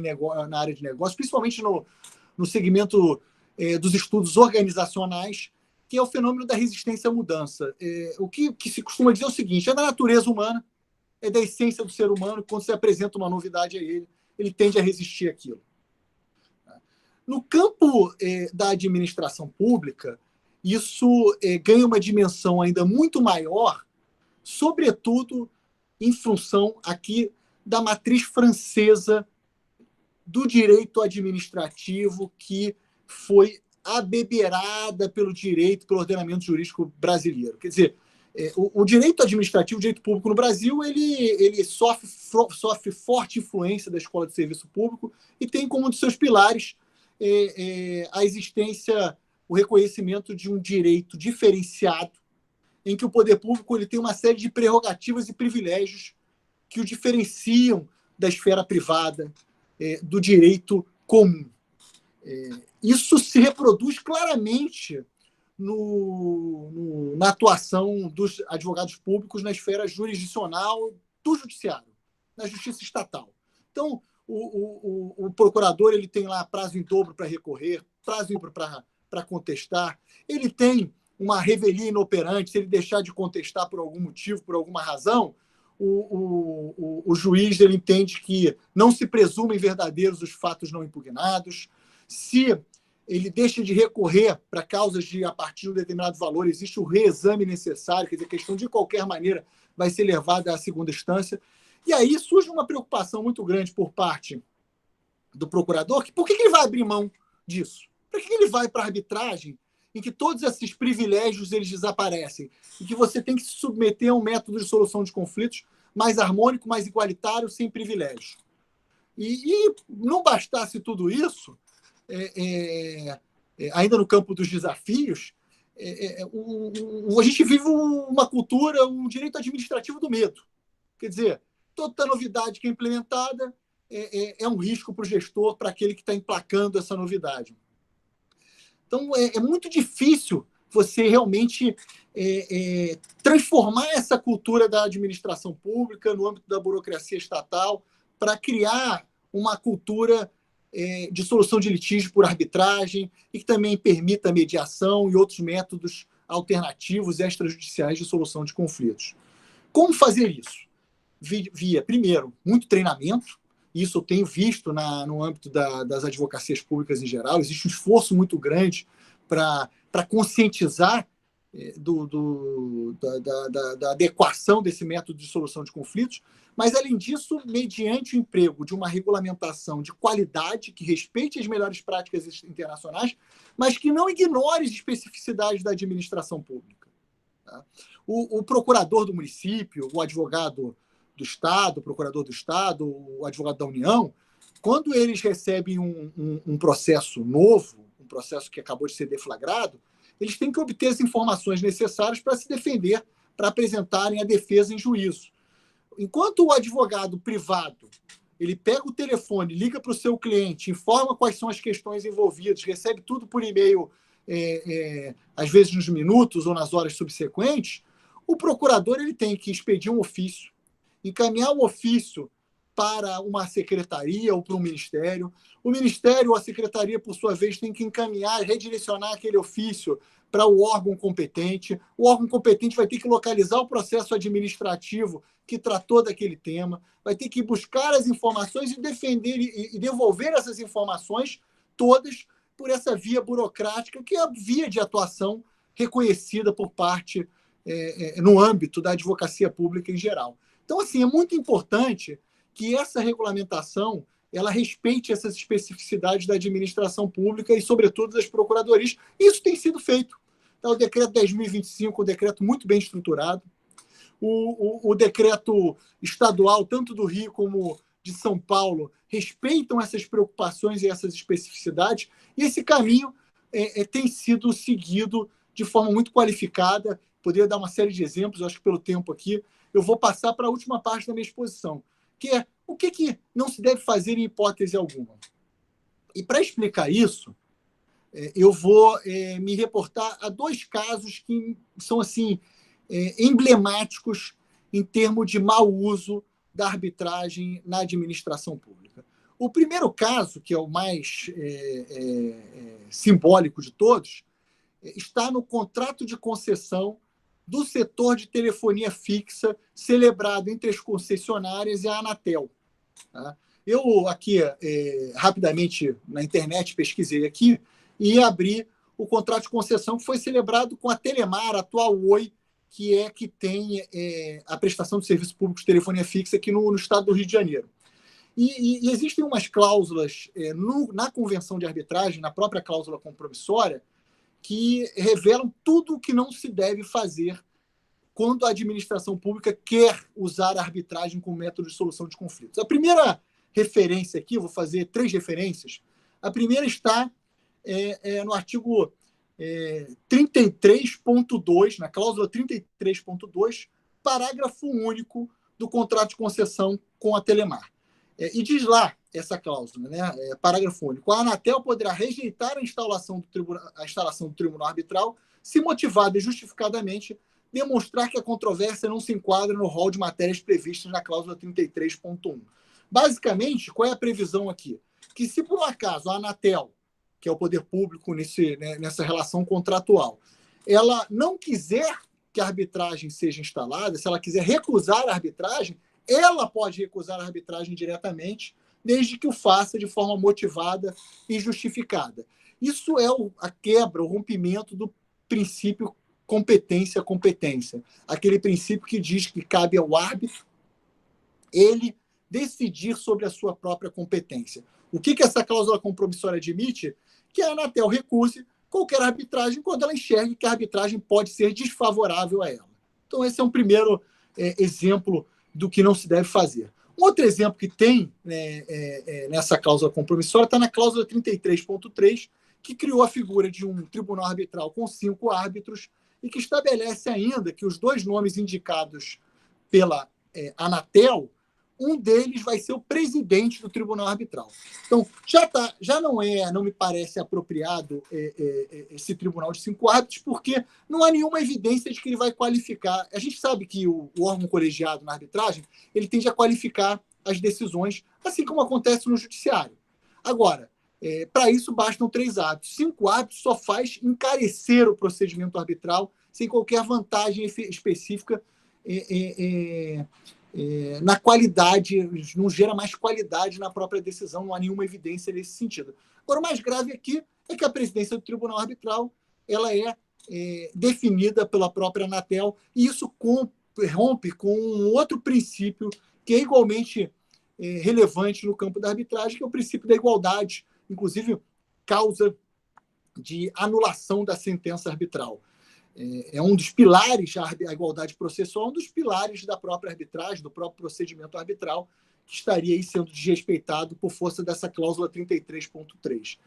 na área de negócios, principalmente no segmento dos estudos organizacionais, que é o fenômeno da resistência à mudança. O que se costuma dizer é o seguinte: é da natureza humana, é da essência do ser humano, que quando você apresenta uma novidade a ele tende a resistir àquilo. No campo da administração pública, isso ganha uma dimensão ainda muito maior, sobretudo em função aqui da matriz francesa do direito administrativo, que foi abeberada pelo ordenamento jurídico brasileiro. Quer dizer, o direito administrativo, o direito público no Brasil, ele sofre forte influência da Escola de Serviço Público e tem como um dos seus pilares a existência, o reconhecimento de um direito diferenciado, em que o poder público ele tem uma série de prerrogativas e privilégios que o diferenciam da esfera privada, do direito comum. Isso se reproduz claramente na atuação dos advogados públicos na esfera jurisdicional do judiciário, na justiça estatal. Então, o procurador ele tem lá prazo em dobro para recorrer, prazo para contestar, ele tem uma revelia inoperante, se ele deixar de contestar por algum motivo, por alguma razão, o juiz ele entende que não se presumem verdadeiros os fatos não impugnados. Se ele deixa de recorrer para causas a partir de um determinado valor, existe o reexame necessário, quer dizer, a questão de qualquer maneira vai ser levada à segunda instância. E aí surge uma preocupação muito grande por parte do procurador, que por que ele vai abrir mão disso? Para que ele vai para a arbitragem em que todos esses privilégios eles desaparecem e que você tem que se submeter a um método de solução de conflitos mais harmônico, mais igualitário, sem privilégios? E não bastasse tudo isso, ainda no campo dos desafios, a gente vive uma cultura, um direito administrativo do medo. Quer dizer, toda novidade que é implementada é um risco para o gestor, para aquele que está emplacando essa novidade. Então, é muito difícil você realmente transformar essa cultura da administração pública no âmbito da burocracia estatal para criar uma cultura de solução de litígio por arbitragem e que também permita a mediação e outros métodos alternativos extrajudiciais de solução de conflitos. Como fazer isso? Via, primeiro, muito treinamento. Isso eu tenho visto no âmbito das advocacias públicas em geral. Existe um esforço muito grande para conscientizar da adequação desse método de solução de conflitos, mas, além disso, mediante o emprego de uma regulamentação de qualidade que respeite as melhores práticas internacionais, mas que não ignore as especificidades da administração pública. Tá? O procurador do município, o advogado do Estado, o procurador do Estado, o advogado da União, quando eles recebem um processo novo, um processo que acabou de ser deflagrado, eles têm que obter as informações necessárias para se defender, para apresentarem a defesa em juízo. Enquanto o advogado privado ele pega o telefone, liga para o seu cliente, informa quais são as questões envolvidas, recebe tudo por e-mail, às vezes nos minutos ou nas horas subsequentes, o procurador ele tem que expedir um ofício, encaminhar o ofício para uma secretaria ou para um ministério. O ministério ou a secretaria, por sua vez, tem que encaminhar, redirecionar aquele ofício para o órgão competente. O órgão competente vai ter que localizar o processo administrativo que tratou daquele tema, vai ter que buscar as informações e defender e devolver essas informações todas por essa via burocrática, que é a via de atuação reconhecida por parte, no âmbito da advocacia pública em geral. Então, assim, é muito importante que essa regulamentação ela respeite essas especificidades da administração pública e, sobretudo, das procuradorias. Isso tem sido feito. Então, o decreto 10.025 é um decreto muito bem estruturado. O decreto estadual, tanto do Rio como de São Paulo, respeitam essas preocupações e essas especificidades, e esse caminho tem sido seguido de forma muito qualificada poderia dar uma série de exemplos, eu acho que pelo tempo aqui, eu vou passar para a última parte da minha exposição, que é o que não se deve fazer em hipótese alguma. E para explicar isso, eu vou me reportar a 2 casos que são assim emblemáticos em termos de mau uso da arbitragem na administração pública. O primeiro caso, que é o mais simbólico de todos, está no contrato de concessão do setor de telefonia fixa celebrado entre as concessionárias e a Anatel. Tá? Eu aqui, rapidamente, na internet, pesquisei aqui e abri o contrato de concessão que foi celebrado com a Telemar, a atual Oi, que tem a prestação de serviço público de telefonia fixa aqui no estado do Rio de Janeiro. E existem umas cláusulas na convenção de arbitragem, na própria cláusula compromissória, que revelam tudo o que não se deve fazer quando a administração pública quer usar a arbitragem como método de solução de conflitos. A primeira referência aqui, eu vou fazer 3 referências. A primeira está no artigo 33.2, na cláusula 33.2, parágrafo único do contrato de concessão com a Telemar. E diz lá essa cláusula, né? Parágrafo único. A Anatel poderá rejeitar a instalação do tribunal arbitral se motivada e justificadamente demonstrar que a controvérsia não se enquadra no rol de matérias previstas na cláusula 33.1. Basicamente, qual é a previsão aqui? Que se por um acaso a Anatel, que é o poder público nessa relação contratual, ela não quiser que a arbitragem seja instalada, se ela quiser recusar a arbitragem, ela pode recusar a arbitragem diretamente, desde que o faça de forma motivada e justificada. Isso é a quebra, o rompimento do princípio competência-competência. Aquele princípio que diz que cabe ao árbitro ele decidir sobre a sua própria competência. O que essa cláusula compromissória admite? Que a Anatel recuse qualquer arbitragem quando ela enxergue que a arbitragem pode ser desfavorável a ela. Então, esse é um primeiro exemplo do que não se deve fazer. Um outro exemplo que tem nessa cláusula compromissória está na cláusula 33.3, que criou a figura de um tribunal arbitral com 5 árbitros e que estabelece ainda que os 2 nomes indicados pela Anatel, um deles vai ser o presidente do tribunal arbitral. Então, já não me parece apropriado esse tribunal de 5 árbitros, porque não há nenhuma evidência de que ele vai qualificar. A gente sabe que o órgão colegiado na arbitragem ele tende a qualificar as decisões, assim como acontece no judiciário. Agora, para isso bastam 3 árbitros. 5 árbitros só faz encarecer o procedimento arbitral sem qualquer vantagem específica na qualidade, não gera mais qualidade na própria decisão, não há nenhuma evidência nesse sentido. Agora, o mais grave aqui é que a presidência do tribunal arbitral ela é definida pela própria Anatel, e isso rompe com um outro princípio que é igualmente relevante no campo da arbitragem, que é o princípio da igualdade, inclusive causa de anulação da sentença arbitral. É um dos pilares, a igualdade processual, um dos pilares da própria arbitragem, do próprio procedimento arbitral, que estaria aí sendo desrespeitado por força dessa cláusula 33.3.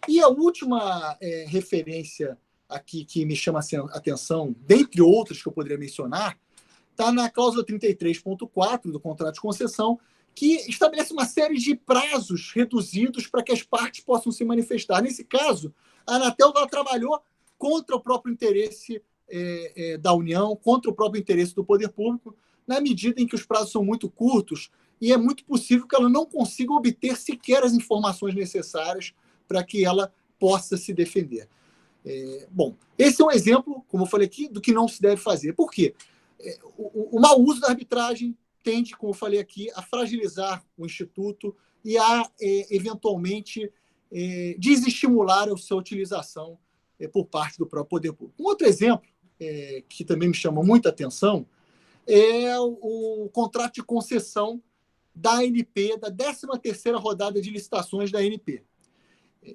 E a última referência aqui que me chama a atenção, dentre outras que eu poderia mencionar, está na cláusula 33.4 do contrato de concessão, que estabelece uma série de prazos reduzidos para que as partes possam se manifestar. Nesse caso, a Anatel trabalhou contra o próprio interesse da União, contra o próprio interesse do poder público, na medida em que os prazos são muito curtos e é muito possível que ela não consiga obter sequer as informações necessárias para que ela possa se defender. Bom, esse é um exemplo, como eu falei aqui, do que não se deve fazer. Por quê? O mau uso da arbitragem tende, como eu falei aqui, a fragilizar o Instituto e a, eventualmente, desestimular a sua utilização por parte do próprio poder público. Um outro exemplo que também me chama muita atenção é o contrato de concessão da ANP, da 13ª rodada de licitações da ANP.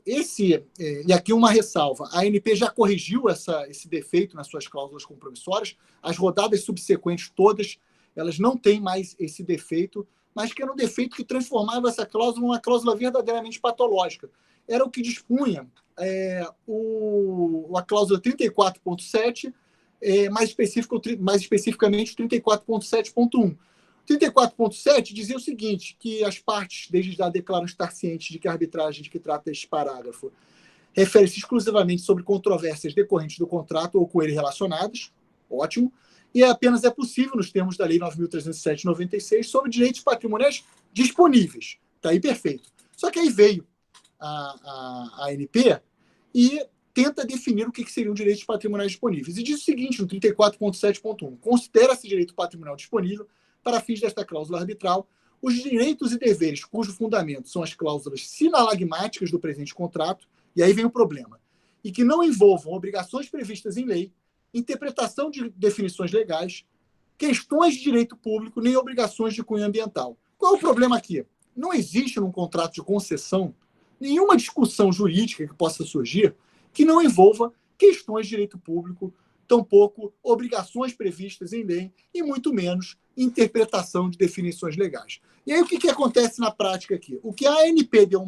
E aqui uma ressalva, a ANP já corrigiu esse defeito nas suas cláusulas compromissórias, as rodadas subsequentes todas, elas não têm mais esse defeito, mas que era um defeito que transformava essa cláusula numa cláusula verdadeiramente patológica. Era o que dispunha a cláusula 34.7, mais especificamente o 34.7.1. 34.7 dizia o seguinte, que as partes, desde já, declaram estar cientes de que a arbitragem de que trata este parágrafo refere-se exclusivamente sobre controvérsias decorrentes do contrato ou com ele relacionadas, ótimo, e apenas é possível, nos termos da Lei 9.307/96, sobre direitos patrimoniais disponíveis. Está aí perfeito. Só que aí veio a ANP e tenta definir o que seriam direitos patrimoniais disponíveis. E diz o seguinte, no 34.7.1, considera-se direito patrimonial disponível, para fins desta cláusula arbitral, os direitos e deveres cujo fundamento são as cláusulas sinalagmáticas do presente contrato, e aí vem o problema, e que não envolvam obrigações previstas em lei, interpretação de definições legais, questões de direito público, nem obrigações de cunho ambiental. Qual é o problema aqui? Não existe num contrato de concessão nenhuma discussão jurídica que possa surgir que não envolva questões de direito público, tampouco obrigações previstas em lei e muito menos interpretação de definições legais. E aí o que acontece na prática aqui? O que a ANP deu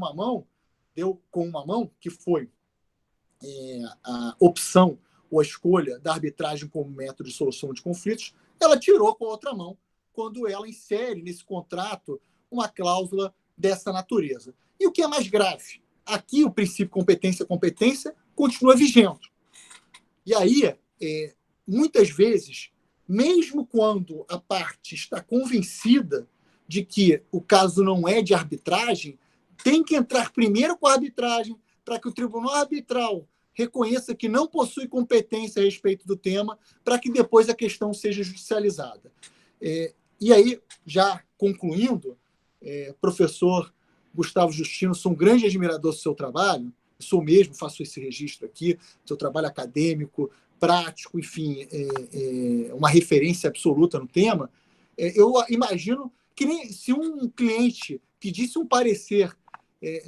com uma mão, que foi a opção ou a escolha da arbitragem como método de solução de conflitos, ela tirou com a outra mão quando ela insere nesse contrato uma cláusula dessa natureza. E o que é mais grave? Aqui o princípio competência continua vigente. E aí, muitas vezes, mesmo quando a parte está convencida de que o caso não é de arbitragem, tem que entrar primeiro com a arbitragem para que o tribunal arbitral reconheça que não possui competência a respeito do tema, para que depois a questão seja judicializada. E aí, já concluindo, professor Gustavo Justino, sou um grande admirador do seu trabalho, sou mesmo, faço esse registro aqui, seu trabalho acadêmico, prático, enfim, uma referência absoluta no tema. Eu imagino que nem se um cliente pedisse um parecer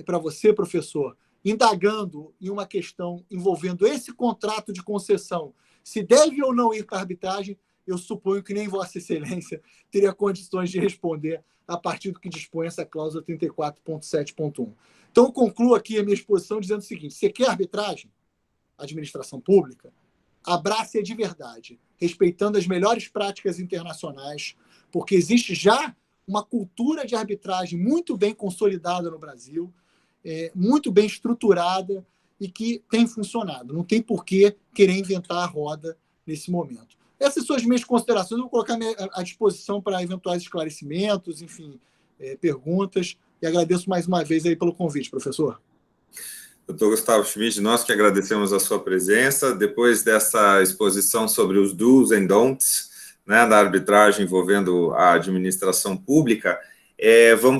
para você, professor, indagando em uma questão envolvendo esse contrato de concessão, se deve ou não ir para a arbitragem, eu suponho que nem Vossa Excelência teria condições de responder a partir do que dispõe essa cláusula 34.7.1. Então, eu concluo aqui a minha exposição dizendo o seguinte: você quer arbitragem? Administração pública? Abrace-a de verdade, respeitando as melhores práticas internacionais, porque existe já uma cultura de arbitragem muito bem consolidada no Brasil, muito bem estruturada e que tem funcionado. Não tem por que querer inventar a roda nesse momento. Essas são as minhas considerações. Eu vou colocar à disposição para eventuais esclarecimentos, enfim, perguntas. E agradeço mais uma vez aí pelo convite, professor. Doutor Gustavo Schmidt, nós que agradecemos a sua presença. Depois dessa exposição sobre os do's and don'ts, né, da arbitragem envolvendo a administração pública,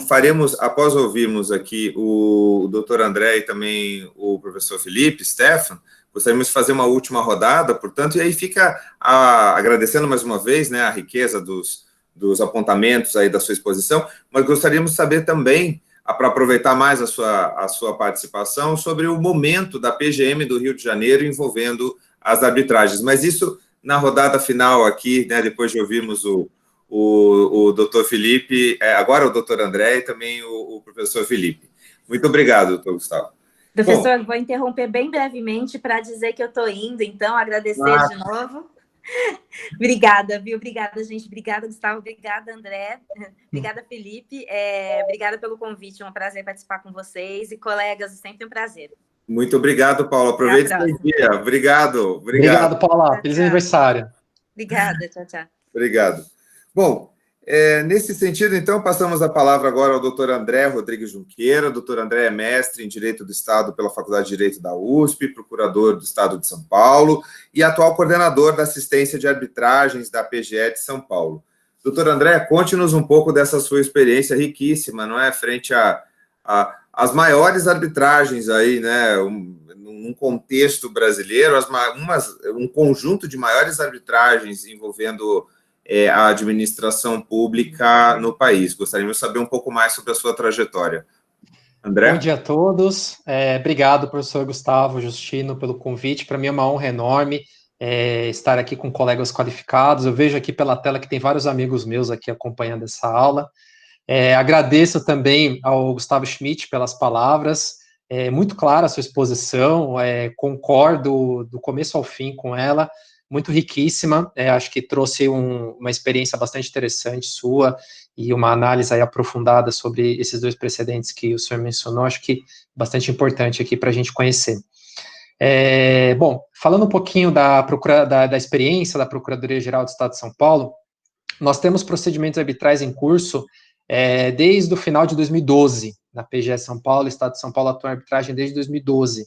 faremos, após ouvirmos aqui o doutor André e também o professor Felipe, Stefan, gostaríamos de fazer uma última rodada, portanto, e aí fica agradecendo mais uma vez, né, a riqueza dos apontamentos aí da sua exposição, mas gostaríamos de saber também, para aproveitar mais a sua participação, sobre o momento da PGM do Rio de Janeiro envolvendo as arbitragens. Mas isso na rodada final aqui, né, depois de ouvirmos o doutor Felipe, agora o doutor André e também o professor Felipe. Muito obrigado, doutor Gustavo. Professor, vou interromper bem brevemente para dizer que eu estou indo, então, agradecer de novo. Obrigada, viu? Obrigada, gente. Obrigada, Gustavo. Obrigada, André. Obrigada, Felipe. Obrigada pelo convite. É um prazer participar com vocês. E, colegas, sempre um prazer. Muito obrigado, Paula. Aproveite o dia. Obrigado. Obrigado, Paula. Feliz aniversário. Obrigada. Tchau, tchau. Obrigado. Bom, nesse sentido, então, passamos a palavra agora ao doutor André Rodrigues Junqueira. O doutor André é mestre em Direito do Estado pela Faculdade de Direito da USP, procurador do Estado de São Paulo e atual coordenador da assistência de arbitragens da PGE de São Paulo. Doutor André, conte-nos um pouco dessa sua experiência riquíssima, não é? Frente às maiores arbitragens aí, né? Num contexto brasileiro, um conjunto de maiores arbitragens envolvendo a administração pública no país. Gostaríamos de saber um pouco mais sobre a sua trajetória. André? Bom dia a todos. Obrigado, professor Gustavo Justino, pelo convite. Para mim é uma honra enorme estar aqui com colegas qualificados. Eu vejo aqui pela tela que tem vários amigos meus aqui acompanhando essa aula. Agradeço também ao Gustavo Schmidt pelas palavras. Muito clara a sua exposição, concordo do começo ao fim com ela. muito riquíssima, acho que trouxe uma experiência bastante interessante sua e uma análise aí aprofundada sobre esses 2 precedentes que o senhor mencionou, acho que bastante importante aqui para a gente conhecer. Bom, falando um pouquinho da experiência da Procuradoria-Geral do Estado de São Paulo, nós temos procedimentos arbitrais em curso desde o final de 2012, na PGE São Paulo. O Estado de São Paulo atua em arbitragem desde 2012.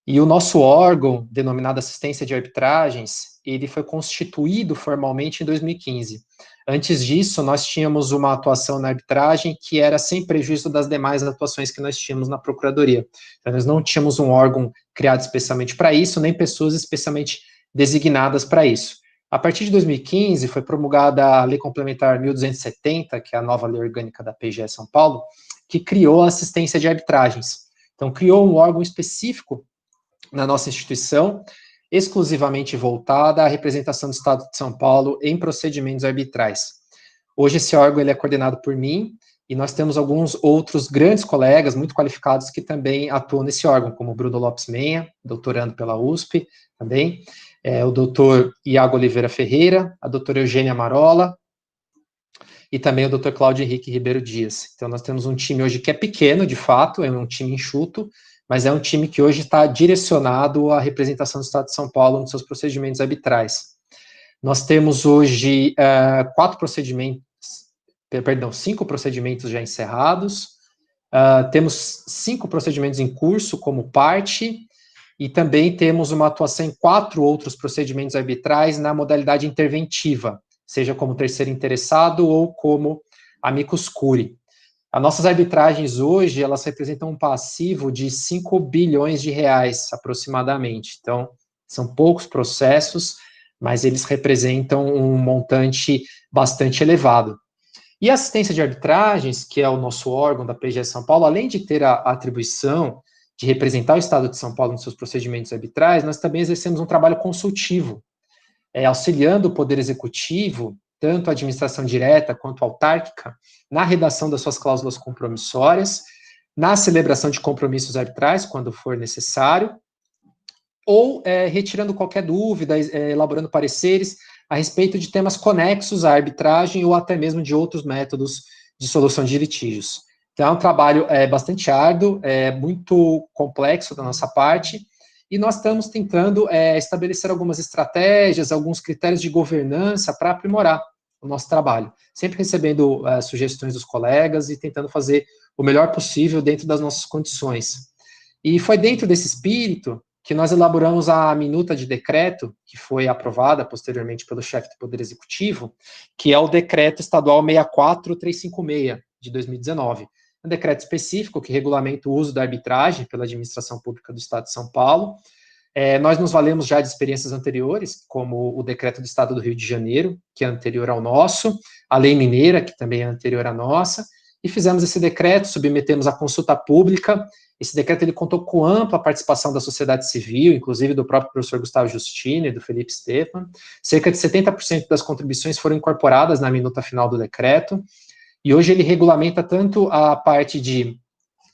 E o nosso órgão, denominado Assistência de Arbitragens, ele foi constituído formalmente em 2015. Antes disso, nós tínhamos uma atuação na arbitragem que era sem prejuízo das demais atuações que nós tínhamos na Procuradoria. Então, nós não tínhamos um órgão criado especialmente para isso, nem pessoas especialmente designadas para isso. A partir de 2015, foi promulgada a Lei Complementar 1270, que é a nova lei orgânica da PGE São Paulo, que criou a assistência de arbitragens. Então, criou um órgão específico na nossa instituição, exclusivamente voltada à representação do Estado de São Paulo em procedimentos arbitrais. Hoje esse órgão ele é coordenado por mim, e nós temos alguns outros grandes colegas, muito qualificados, que também atuam nesse órgão, como o Bruno Lopes Menha, doutorando pela USP também, o doutor Iago Oliveira Ferreira, a doutora Eugênia Marola, e também o doutor Cláudio Henrique Ribeiro Dias. Então nós temos um time hoje que é pequeno, de fato, é um time enxuto, mas é um time que hoje está direcionado à representação do Estado de São Paulo nos seus procedimentos arbitrais. Nós temos hoje 5 procedimentos já encerrados, temos 5 procedimentos em curso como parte, e também temos uma atuação em 4 outros procedimentos arbitrais na modalidade interventiva, seja como terceiro interessado ou como amicus curiae. As nossas arbitragens hoje, elas representam um passivo de 5 bilhões de reais, aproximadamente. Então, são poucos processos, mas eles representam um montante bastante elevado. E a assistência de arbitragens, que é o nosso órgão da PGE São Paulo, além de ter a atribuição de representar o Estado de São Paulo nos seus procedimentos arbitrais, nós também exercemos um trabalho consultivo, auxiliando o Poder Executivo, tanto a administração direta quanto autárquica, na redação das suas cláusulas compromissórias, na celebração de compromissos arbitrais, quando for necessário, ou retirando qualquer dúvida, elaborando pareceres a respeito de temas conexos à arbitragem ou até mesmo de outros métodos de solução de litígios. Então, é um trabalho bastante árduo, muito complexo da nossa parte, e nós estamos tentando estabelecer algumas estratégias, alguns critérios de governança para aprimorar o nosso trabalho, sempre recebendo sugestões dos colegas e tentando fazer o melhor possível dentro das nossas condições. E foi dentro desse espírito que nós elaboramos a minuta de decreto, que foi aprovada posteriormente pelo chefe do Poder Executivo, que é o decreto estadual 64356, de 2019. Um decreto específico que regulamenta o uso da arbitragem pela administração pública do Estado de São Paulo. Nós nos valemos já de experiências anteriores, como o decreto do Estado do Rio de Janeiro, que é anterior ao nosso, a Lei Mineira, que também é anterior à nossa, e fizemos esse decreto, submetemos à consulta pública. Esse decreto ele contou com ampla participação da sociedade civil, inclusive do próprio professor Gustavo Justino e do Felipe Stefan. Cerca de 70% das contribuições foram incorporadas na minuta final do decreto, e hoje ele regulamenta tanto a parte de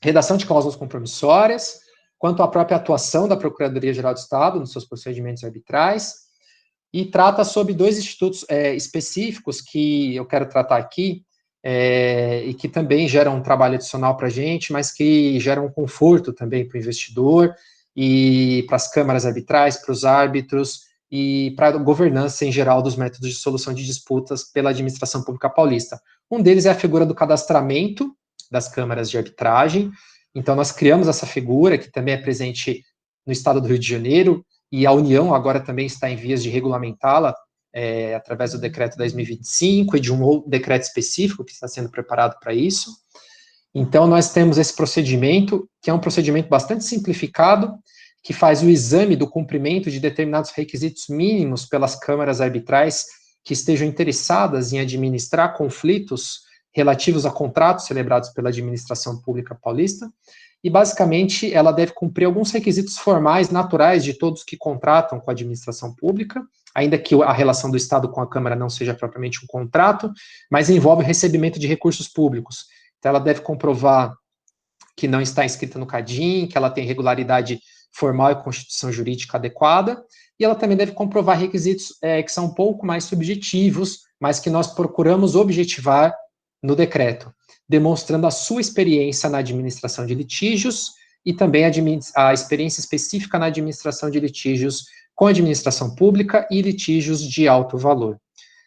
redação de cláusulas compromissórias, quanto a própria atuação da Procuradoria-Geral do Estado nos seus procedimentos arbitrais, e trata sobre 2 institutos específicos que eu quero tratar aqui, e que também geram um trabalho adicional para a gente, mas que geram um conforto também para o investidor, e para as câmaras arbitrais, para os árbitros, e para a governança em geral dos métodos de solução de disputas pela administração pública paulista. Um deles é a figura do cadastramento das câmaras de arbitragem. Então, nós criamos essa figura, que também é presente no Estado do Rio de Janeiro, e a União agora também está em vias de regulamentá-la, através do decreto 10.025 e de um outro decreto específico que está sendo preparado para isso. Então, nós temos esse procedimento, que é um procedimento bastante simplificado, que faz o exame do cumprimento de determinados requisitos mínimos pelas câmaras arbitrais que estejam interessadas em administrar conflitos relativos a contratos celebrados pela administração pública paulista, e basicamente ela deve cumprir alguns requisitos formais naturais de todos que contratam com a administração pública, ainda que a relação do Estado com a Câmara não seja propriamente um contrato, mas envolve o recebimento de recursos públicos. Então ela deve comprovar que não está inscrita no CADIM, que ela tem regularidade formal e constituição jurídica adequada, e ela também deve comprovar requisitos que são um pouco mais subjetivos, mas que nós procuramos objetivar no decreto, demonstrando a sua experiência na administração de litígios e também a experiência específica na administração de litígios com administração pública e litígios de alto valor.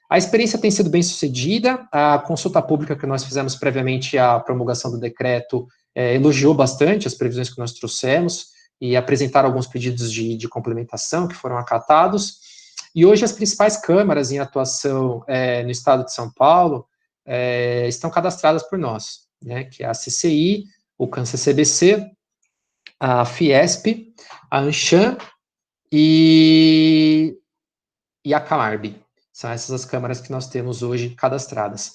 A experiência tem sido bem sucedida, a consulta pública que nós fizemos previamente à promulgação do decreto elogiou bastante as previsões que nós trouxemos e apresentaram alguns pedidos de complementação que foram acatados, e hoje as principais câmaras em atuação no estado de São Paulo estão cadastradas por nós, né, que é a CCI, o CAN-CCBC, a Fiesp, a ANCHAM e a Camarb. São essas as câmaras que nós temos hoje cadastradas.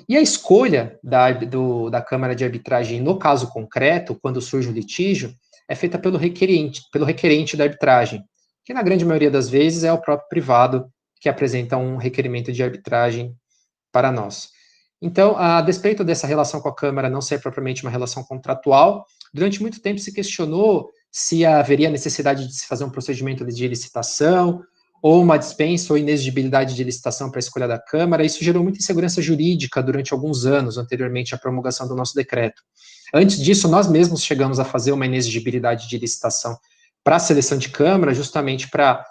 E a escolha da Câmara de Arbitragem no caso concreto, quando surge o litígio, é feita pelo requerente da arbitragem, que na grande maioria das vezes é o próprio privado que apresenta um requerimento de arbitragem para nós. Então, a despeito dessa relação com a Câmara não ser propriamente uma relação contratual, durante muito tempo se questionou se haveria necessidade de se fazer um procedimento de licitação, ou uma dispensa ou inexigibilidade de licitação para a escolha da Câmara. Isso gerou muita insegurança jurídica durante alguns anos, anteriormente à promulgação do nosso decreto. Antes disso, nós mesmos chegamos a fazer uma inexigibilidade de licitação para a seleção de Câmara, justamente para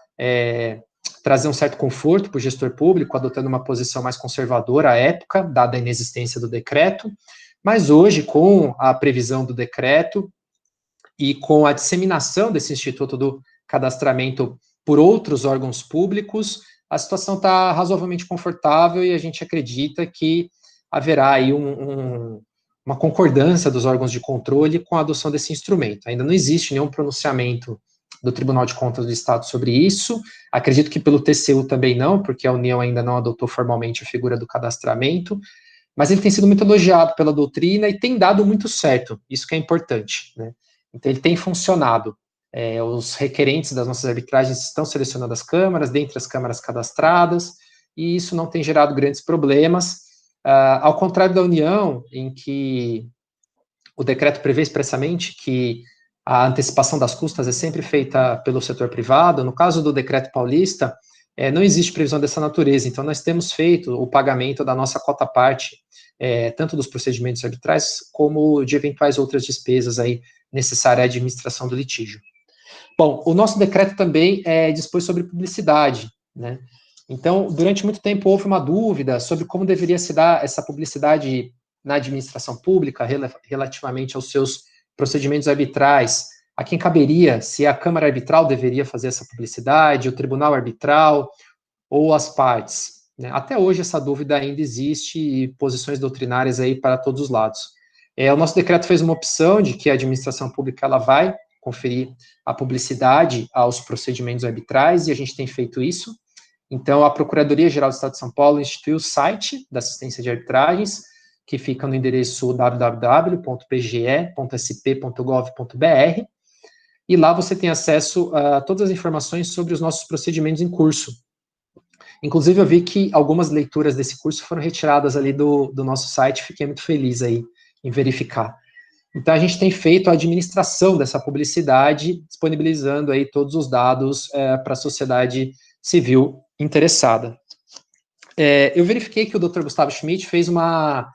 trazer um certo conforto para o gestor público, adotando uma posição mais conservadora à época, dada a inexistência do decreto. Mas hoje, com a previsão do decreto e com a disseminação desse Instituto do Cadastramento por outros órgãos públicos, a situação está razoavelmente confortável e a gente acredita que haverá aí uma concordância dos órgãos de controle com a adoção desse instrumento. Ainda não existe nenhum pronunciamento do Tribunal de Contas do Estado sobre isso, acredito que pelo TCU também não, porque a União ainda não adotou formalmente a figura do cadastramento, mas ele tem sido muito elogiado pela doutrina e tem dado muito certo, isso que é importante, né? Então ele tem funcionado. Os requerentes das nossas arbitragens estão selecionando as câmaras, dentre as câmaras cadastradas, e isso não tem gerado grandes problemas, ao contrário da União, em que o decreto prevê expressamente que a antecipação das custas é sempre feita pelo setor privado. No caso do decreto paulista, não existe previsão dessa natureza, então nós temos feito o pagamento da nossa quota-parte, tanto dos procedimentos arbitrais, como de eventuais outras despesas aí necessárias à administração do litígio. Bom, o nosso decreto também dispôs sobre publicidade, né? Então, durante muito tempo houve uma dúvida sobre como deveria se dar essa publicidade na administração pública relativamente aos seus procedimentos arbitrais, a quem caberia, se a Câmara Arbitral deveria fazer essa publicidade, o Tribunal Arbitral ou as partes, né? Até hoje essa dúvida ainda existe e posições doutrinárias aí para todos os lados. O nosso decreto fez uma opção de que a administração pública ela vai conferir a publicidade aos procedimentos arbitrais, e a gente tem feito isso. Então, a Procuradoria-Geral do Estado de São Paulo instituiu o site da assistência de arbitragens, que fica no endereço www.pge.sp.gov.br, e lá você tem acesso a todas as informações sobre os nossos procedimentos em curso. Inclusive, eu vi que algumas leituras desse curso foram retiradas ali do nosso site, fiquei muito feliz aí em verificar. Então, a gente tem feito a administração dessa publicidade, disponibilizando aí todos os dados para a sociedade civil interessada. Eu verifiquei que o Dr. Gustavo Schmidt fez uma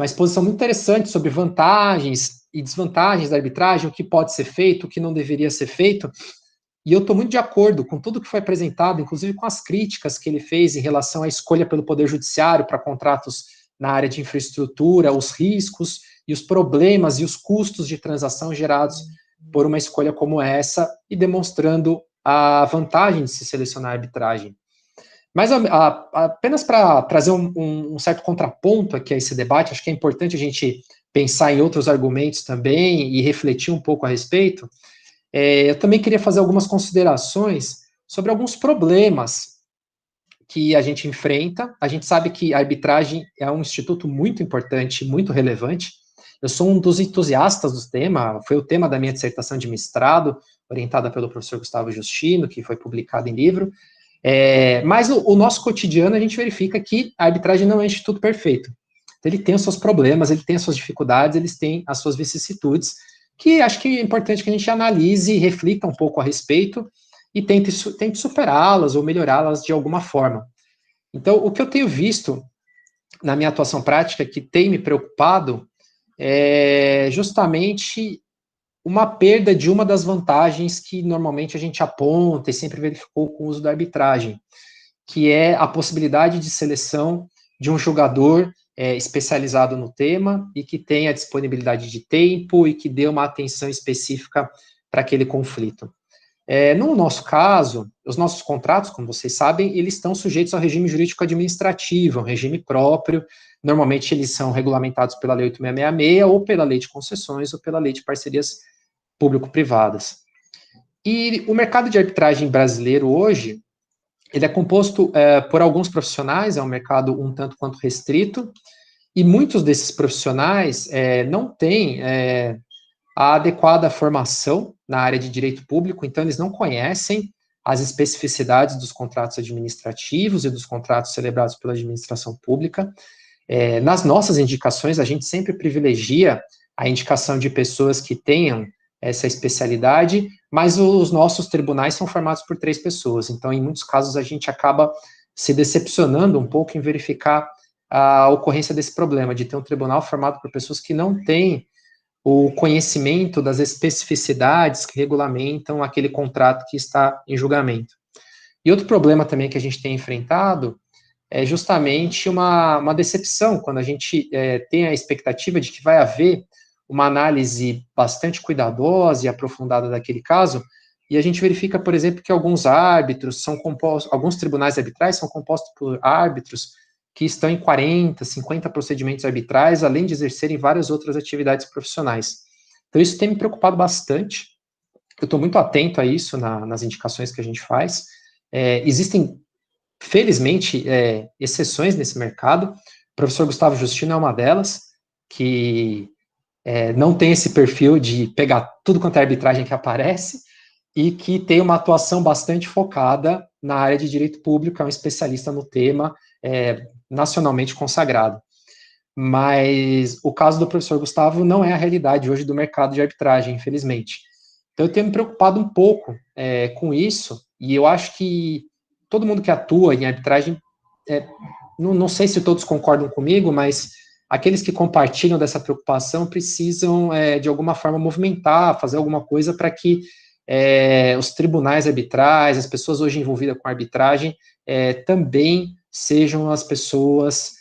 exposição muito interessante sobre vantagens e desvantagens da arbitragem, o que pode ser feito, o que não deveria ser feito, e eu estou muito de acordo com tudo que foi apresentado, inclusive com as críticas que ele fez em relação à escolha pelo Poder Judiciário para contratos na área de infraestrutura, os riscos e os problemas e os custos de transação gerados por uma escolha como essa, e demonstrando a vantagem de se selecionar a arbitragem. Mas apenas para trazer um certo contraponto aqui a esse debate, acho que é importante a gente pensar em outros argumentos também e refletir um pouco a respeito. Eu também queria fazer algumas considerações sobre alguns problemas que a gente enfrenta. A gente sabe que a arbitragem é um instituto muito importante, muito relevante. Eu sou um dos entusiastas do tema, foi o tema da minha dissertação de mestrado, orientada pelo professor Gustavo Justino, que foi publicado em livro. Mas o nosso cotidiano, a gente verifica que a arbitragem não é um instituto perfeito. Ele tem os seus problemas, ele tem as suas dificuldades, ele tem as suas vicissitudes, que acho que é importante que a gente analise e reflita um pouco a respeito, e tente superá-las ou melhorá-las de alguma forma. Então, o que eu tenho visto na minha atuação prática, que tem me preocupado, é justamente uma perda de uma das vantagens que normalmente a gente aponta e sempre verificou com o uso da arbitragem, que é a possibilidade de seleção de um jogador especializado no tema e que tenha disponibilidade de tempo e que dê uma atenção específica para aquele conflito. No nosso caso, os nossos contratos, como vocês sabem, eles estão sujeitos ao regime jurídico administrativo, um regime próprio. Normalmente eles são regulamentados pela Lei 8666 ou pela Lei de Concessões ou pela Lei de Parcerias Público-Privadas. E o mercado de arbitragem brasileiro hoje, ele é composto por alguns profissionais, é um mercado um tanto quanto restrito, e muitos desses profissionais não têm a adequada formação na área de direito público, então eles não conhecem as especificidades dos contratos administrativos e dos contratos celebrados pela administração pública. Nas nossas indicações, a gente sempre privilegia a indicação de pessoas que tenham essa especialidade, mas os nossos tribunais são formados por 3 pessoas, então em muitos casos a gente acaba se decepcionando um pouco em verificar a ocorrência desse problema, de ter um tribunal formado por pessoas que não têm o conhecimento das especificidades que regulamentam aquele contrato que está em julgamento. E outro problema também que a gente tem enfrentado é justamente uma decepção, quando a gente tem a expectativa de que vai haver uma análise bastante cuidadosa e aprofundada daquele caso, e a gente verifica, por exemplo, que alguns árbitros são compostos, alguns tribunais arbitrais são compostos por árbitros que estão em 40, 50 procedimentos arbitrais, além de exercerem várias outras atividades profissionais. Então, isso tem me preocupado bastante. Eu estou muito atento a isso nas indicações que a gente faz. Existem, felizmente, exceções nesse mercado. O professor Gustavo Justino é uma delas, que não tem esse perfil de pegar tudo quanto é arbitragem que aparece e que tem uma atuação bastante focada na área de direito público, é um especialista no tema, nacionalmente consagrado. Mas o caso do professor Gustavo não é a realidade hoje do mercado de arbitragem, infelizmente. Então, eu tenho me preocupado um pouco com isso, e eu acho que todo mundo que atua em arbitragem, não sei se todos concordam comigo, mas aqueles que compartilham dessa preocupação precisam, de alguma forma, movimentar, fazer alguma coisa para que os tribunais arbitrais, as pessoas hoje envolvidas com arbitragem, também sejam as pessoas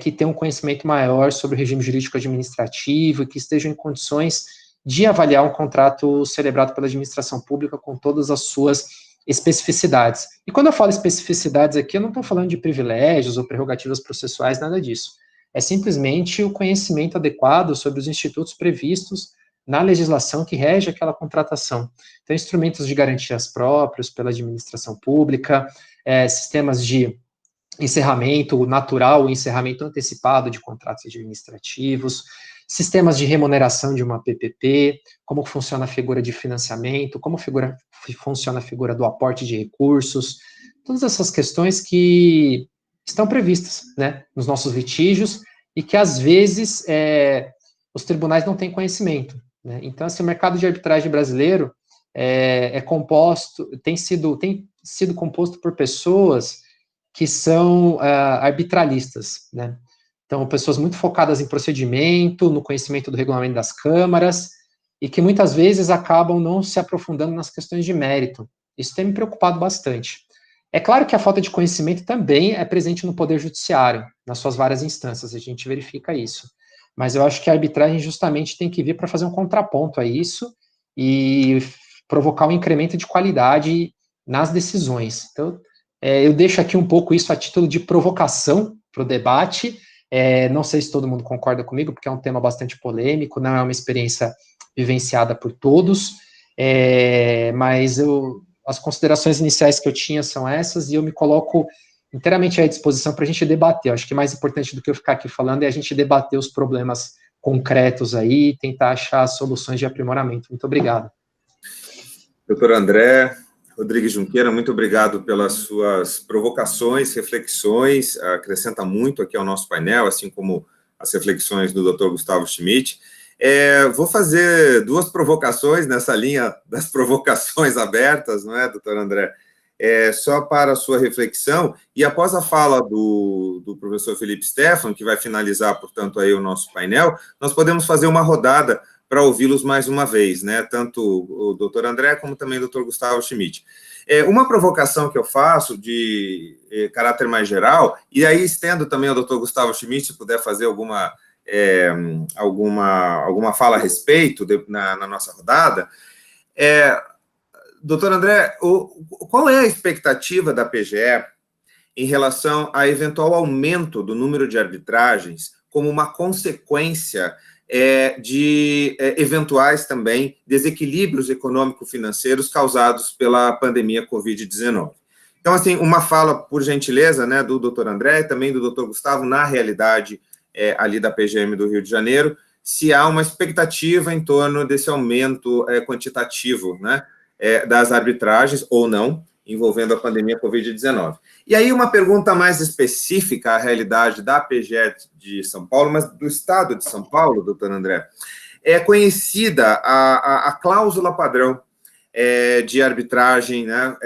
que tenham um conhecimento maior sobre o regime jurídico administrativo e que estejam em condições de avaliar um contrato celebrado pela administração pública com todas as suas especificidades. E quando eu falo especificidades aqui, eu não estou falando de privilégios ou prerrogativas processuais, nada disso. É simplesmente o conhecimento adequado sobre os institutos previstos na legislação que rege aquela contratação. Então, instrumentos de garantias próprios pela administração pública, sistemas de encerramento natural, encerramento antecipado de contratos administrativos, sistemas de remuneração de uma PPP, como funciona a figura de financiamento, como funciona a figura do aporte de recursos, todas essas questões que estão previstas, né, nos nossos litígios e que, às vezes, os tribunais não têm conhecimento, né? Então, assim, o mercado de arbitragem brasileiro tem sido composto por pessoas que são arbitralistas, né? Então, pessoas muito focadas em procedimento, no conhecimento do regulamento das câmaras, e que muitas vezes acabam não se aprofundando nas questões de mérito. Isso tem me preocupado bastante. É claro que a falta de conhecimento também é presente no Poder Judiciário, nas suas várias instâncias, a gente verifica isso. Mas eu acho que a arbitragem justamente tem que vir para fazer um contraponto a isso e provocar um incremento de qualidade nas decisões. Então, eu deixo aqui um pouco isso a título de provocação para o debate. Não sei se todo mundo concorda comigo, porque é um tema bastante polêmico, não é uma experiência vivenciada por todos, mas as considerações iniciais que eu tinha são essas, e eu me coloco inteiramente à disposição para a gente debater. Eu acho que mais importante do que eu ficar aqui falando é a gente debater os problemas concretos aí e tentar achar soluções de aprimoramento. Muito obrigado. Doutor André Rodrigues Junqueira, muito obrigado pelas suas provocações, reflexões, acrescenta muito aqui ao nosso painel, assim como as reflexões do Dr. Gustavo Schmidt. Vou fazer duas provocações nessa linha das provocações abertas, não é, doutor André? Só para a sua reflexão, e após a fala do professor Felipe Stefan, que vai finalizar, portanto, aí o nosso painel, nós podemos fazer uma rodada para ouvi-los mais uma vez, né? Tanto o doutor André como também o doutor Gustavo Schmidt. Uma provocação que eu faço de caráter mais geral, e aí estendo também ao doutor Gustavo Schmidt, se puder fazer alguma fala a respeito na nossa rodada. Doutor André, qual é a expectativa da PGE em relação a eventual aumento do número de arbitragens como uma consequência de eventuais também desequilíbrios econômico-financeiros causados pela pandemia Covid-19? Então, assim, uma fala, por gentileza, né, do doutor André e também do doutor Gustavo, na realidade ali da PGM do Rio de Janeiro, se há uma expectativa em torno desse aumento quantitativo, né, das arbitragens, ou não, envolvendo a pandemia Covid-19. E aí uma pergunta mais específica à realidade da PGE de São Paulo, mas do Estado de São Paulo, doutor André. É conhecida a cláusula padrão de arbitragem, né,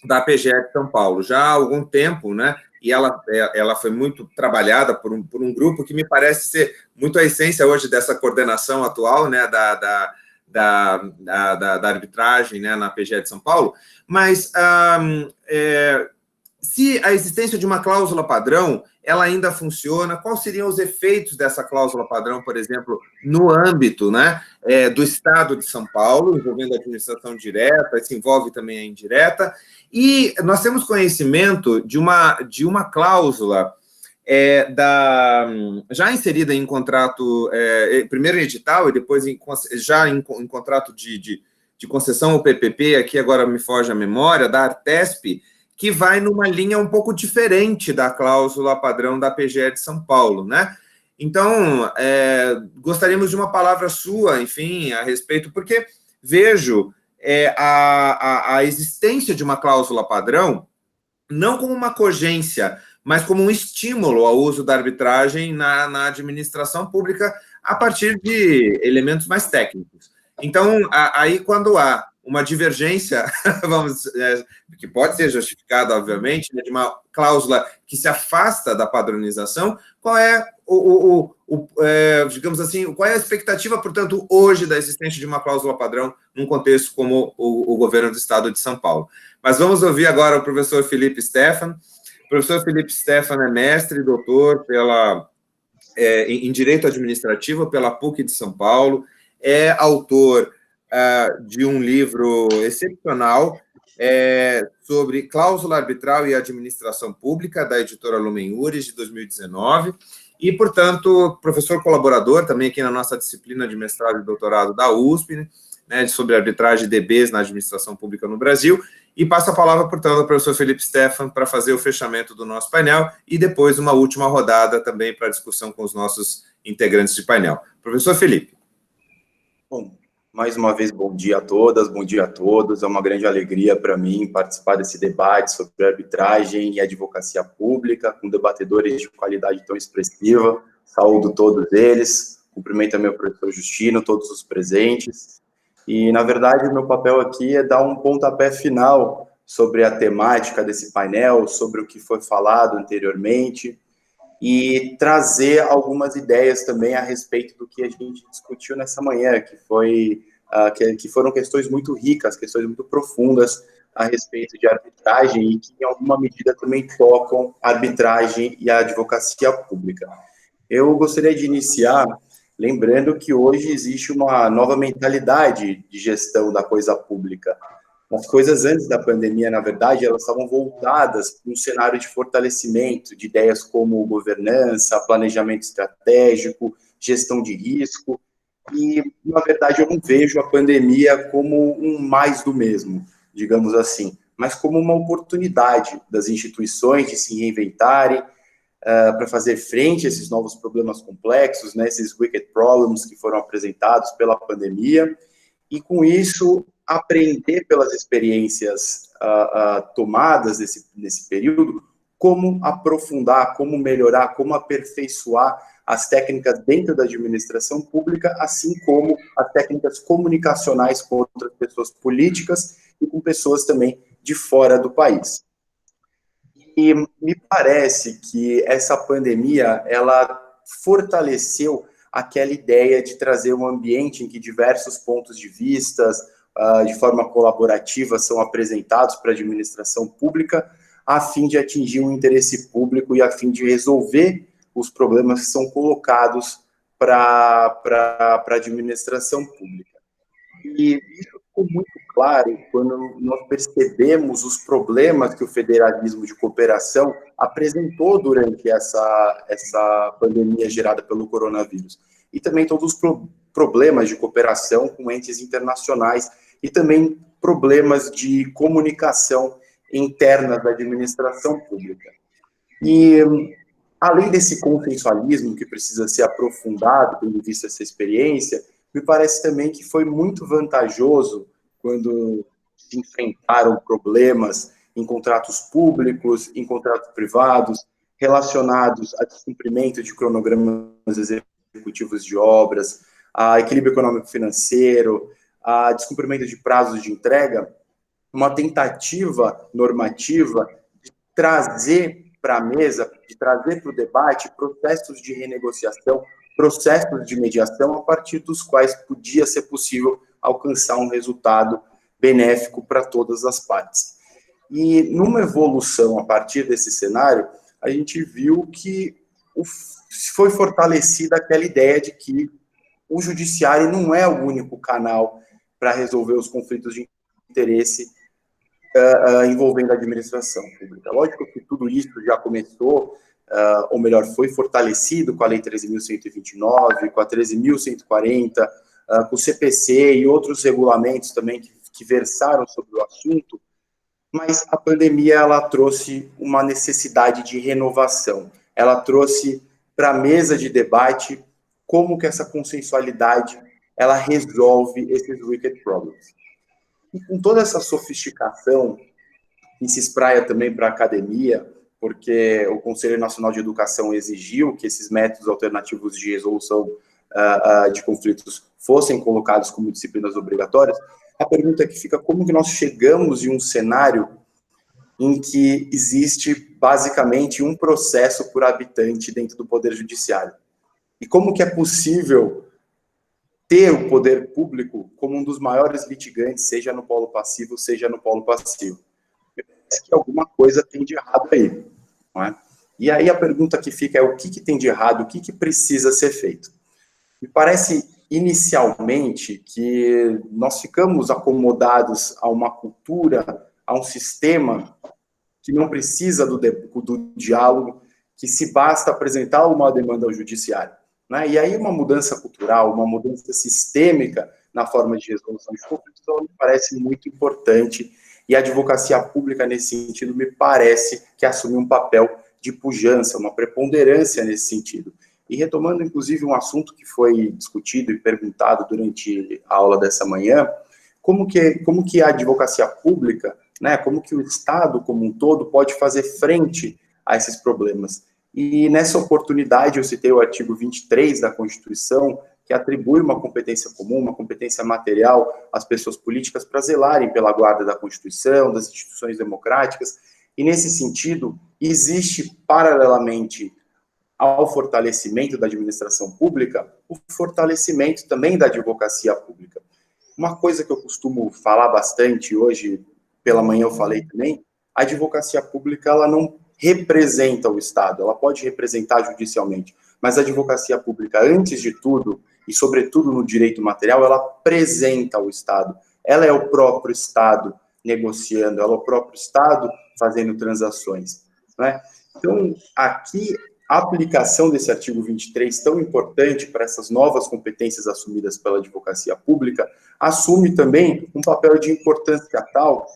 da PGE de São Paulo, já há algum tempo, né, e ela foi muito trabalhada por um grupo que me parece ser muito a essência hoje dessa coordenação atual, né, da arbitragem, né, na PGE de São Paulo, mas se a existência de uma cláusula padrão, ela ainda funciona, quais seriam os efeitos dessa cláusula padrão, por exemplo, no âmbito, né, do Estado de São Paulo, envolvendo a administração direta, se envolve também a indireta, e nós temos conhecimento de uma cláusula já inserida em contrato, primeiro em edital e depois já em contrato de concessão ao PPP, aqui agora me foge a memória, da Artesp, que vai numa linha um pouco diferente da cláusula padrão da PGE de São Paulo, né? Então, gostaríamos de uma palavra sua, enfim, a respeito, porque vejo a existência de uma cláusula padrão não como uma cogência, mas como um estímulo ao uso da arbitragem na administração pública a partir de elementos mais técnicos. Então, aí quando há uma divergência, que pode ser justificada, obviamente, né, de uma cláusula que se afasta da padronização, qual é digamos assim, qual é a expectativa, portanto, hoje da existência de uma cláusula padrão num contexto como o governo do Estado de São Paulo? Mas vamos ouvir agora o professor Felipe Stefan. O professor Felipe Stefan é mestre e doutor em Direito Administrativo pela PUC de São Paulo, é autor de um livro excepcional sobre cláusula arbitral e administração pública, da editora Lumen Uris, de 2019, e, portanto, professor colaborador também aqui na nossa disciplina de mestrado e doutorado da USP, né, sobre arbitragem de DBs na administração pública no Brasil, e passo a palavra, portanto, ao professor Felipe Stefan para fazer o fechamento do nosso painel e depois uma última rodada também para discussão com os nossos integrantes de painel. Professor Felipe. Bom, mais uma vez, bom dia a todas, bom dia a todos. É uma grande alegria para mim participar desse debate sobre arbitragem e advocacia pública, com debatedores de qualidade tão expressiva. Saúdo todos eles, cumprimento também o professor Justino, todos os presentes. E, na verdade, o meu papel aqui é dar um pontapé final sobre a temática desse painel, sobre o que foi falado anteriormente, e trazer algumas ideias também a respeito do que a gente discutiu nessa manhã, que foram questões muito ricas, questões muito profundas a respeito de arbitragem e que, em alguma medida, também tocam a arbitragem e a advocacia pública. Eu gostaria de iniciar lembrando que hoje existe uma nova mentalidade de gestão da coisa pública. As coisas antes da pandemia, na verdade, elas estavam voltadas para um cenário de fortalecimento de ideias como governança, planejamento estratégico, gestão de risco, e, na verdade, eu não vejo a pandemia como um mais do mesmo, digamos assim, mas como uma oportunidade das instituições de se reinventarem, para fazer frente a esses novos problemas complexos, né, esses wicked problems que foram apresentados pela pandemia, e com isso aprender pelas experiências tomadas nesse período, como aprofundar, como melhorar, como aperfeiçoar as técnicas dentro da administração pública, assim como as técnicas comunicacionais com outras pessoas políticas e com pessoas também de fora do país. E me parece que essa pandemia, ela fortaleceu aquela ideia de trazer um ambiente em que diversos pontos de vista, de forma colaborativa, são apresentados para a administração pública, a fim de atingir um interesse público e a fim de resolver os problemas que são colocados para a administração pública. E isso ficou muito claro quando nós percebemos os problemas que o federalismo de cooperação apresentou durante essa pandemia gerada pelo coronavírus. E também todos os problemas de cooperação com entes internacionais e também problemas de comunicação interna da administração pública. E, além desse consensualismo que precisa ser aprofundado, tendo visto essa experiência, me parece também que foi muito vantajoso quando se enfrentaram problemas em contratos públicos, em contratos privados, relacionados a descumprimento de cronogramas executivos de obras, a equilíbrio econômico-financeiro, a descumprimento de prazos de entrega, uma tentativa normativa de trazer para a mesa, de trazer para o debate processos de renegociação, processos de mediação, a partir dos quais podia ser possível alcançar um resultado benéfico para todas as partes. E numa evolução a partir desse cenário, a gente viu que foi fortalecida aquela ideia de que o judiciário não é o único canal para resolver os conflitos de interesse envolvendo a administração pública. Lógico que tudo isso já começou, ou melhor, foi fortalecido com a Lei 13.129, com a 13.140, com o CPC e outros regulamentos também que versaram sobre o assunto, mas a pandemia ela trouxe uma necessidade de renovação. Ela trouxe para a mesa de debate como que essa consensualidade ela resolve esses wicked problems. E com toda essa sofisticação que se espraia também para a academia, porque o Conselho Nacional de Educação exigiu que esses métodos alternativos de resolução de conflitos fossem colocados como disciplinas obrigatórias, a pergunta que fica: como que nós chegamos em um cenário em que existe basicamente um processo por habitante dentro do Poder Judiciário? E como que é possível ter o poder público como um dos maiores litigantes, seja no polo passivo, seja no polo passivo? Parece que alguma coisa tem de errado aí, não é? E aí a pergunta que fica é: o que tem de errado, o que precisa ser feito? Me parece, inicialmente, que nós ficamos acomodados a uma cultura, a um sistema que não precisa do diálogo, que se basta apresentar uma demanda ao judiciário, né? E aí uma mudança cultural, uma mudança sistêmica na forma de resolução de conflitos, me parece muito importante, e a advocacia pública, nesse sentido, me parece que assume um papel de pujança, uma preponderância nesse sentido. E retomando, inclusive, um assunto que foi discutido e perguntado durante a aula dessa manhã, como que a advocacia pública, né, como que o Estado como um todo pode fazer frente a esses problemas. E nessa oportunidade eu citei o artigo 23 da Constituição, que atribui uma competência comum, uma competência material às pessoas políticas para zelarem pela guarda da Constituição, das instituições democráticas, e nesse sentido existe, paralelamente ao fortalecimento da administração pública, o fortalecimento também da advocacia pública. Uma coisa que eu costumo falar bastante, hoje pela manhã eu falei também, a advocacia pública ela não representa o Estado, ela pode representar judicialmente, mas a advocacia pública, antes de tudo, e sobretudo no direito material, ela apresenta o Estado, ela é o próprio Estado negociando, ela é o próprio Estado fazendo transações, né? Então, aqui, a aplicação desse artigo 23, tão importante para essas novas competências assumidas pela advocacia pública, assume também um papel de importância tal,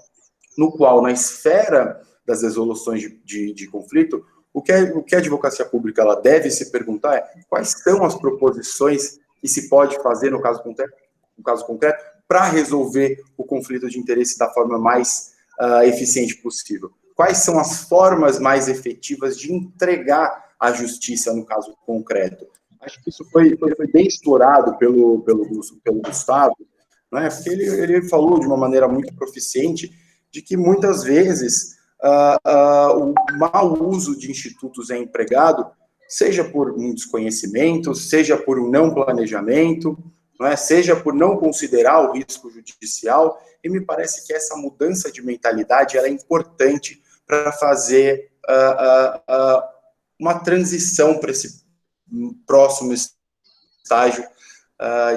no qual, na esfera das resoluções de conflito, o que a advocacia pública ela deve se perguntar é quais são as proposições que se pode fazer, no caso concreto, para resolver o conflito de interesse da forma mais eficiente possível. Quais são as formas mais efetivas de entregar à justiça no caso concreto. Acho que isso foi bem explorado pelo Gustavo, né? Porque ele falou de uma maneira muito proficiente de que muitas vezes o mau uso de institutos é empregado, seja por um desconhecimento, seja por um não planejamento, não é? Seja por não considerar o risco judicial, e me parece que essa mudança de mentalidade ela é importante para fazer uma transição para esse próximo estágio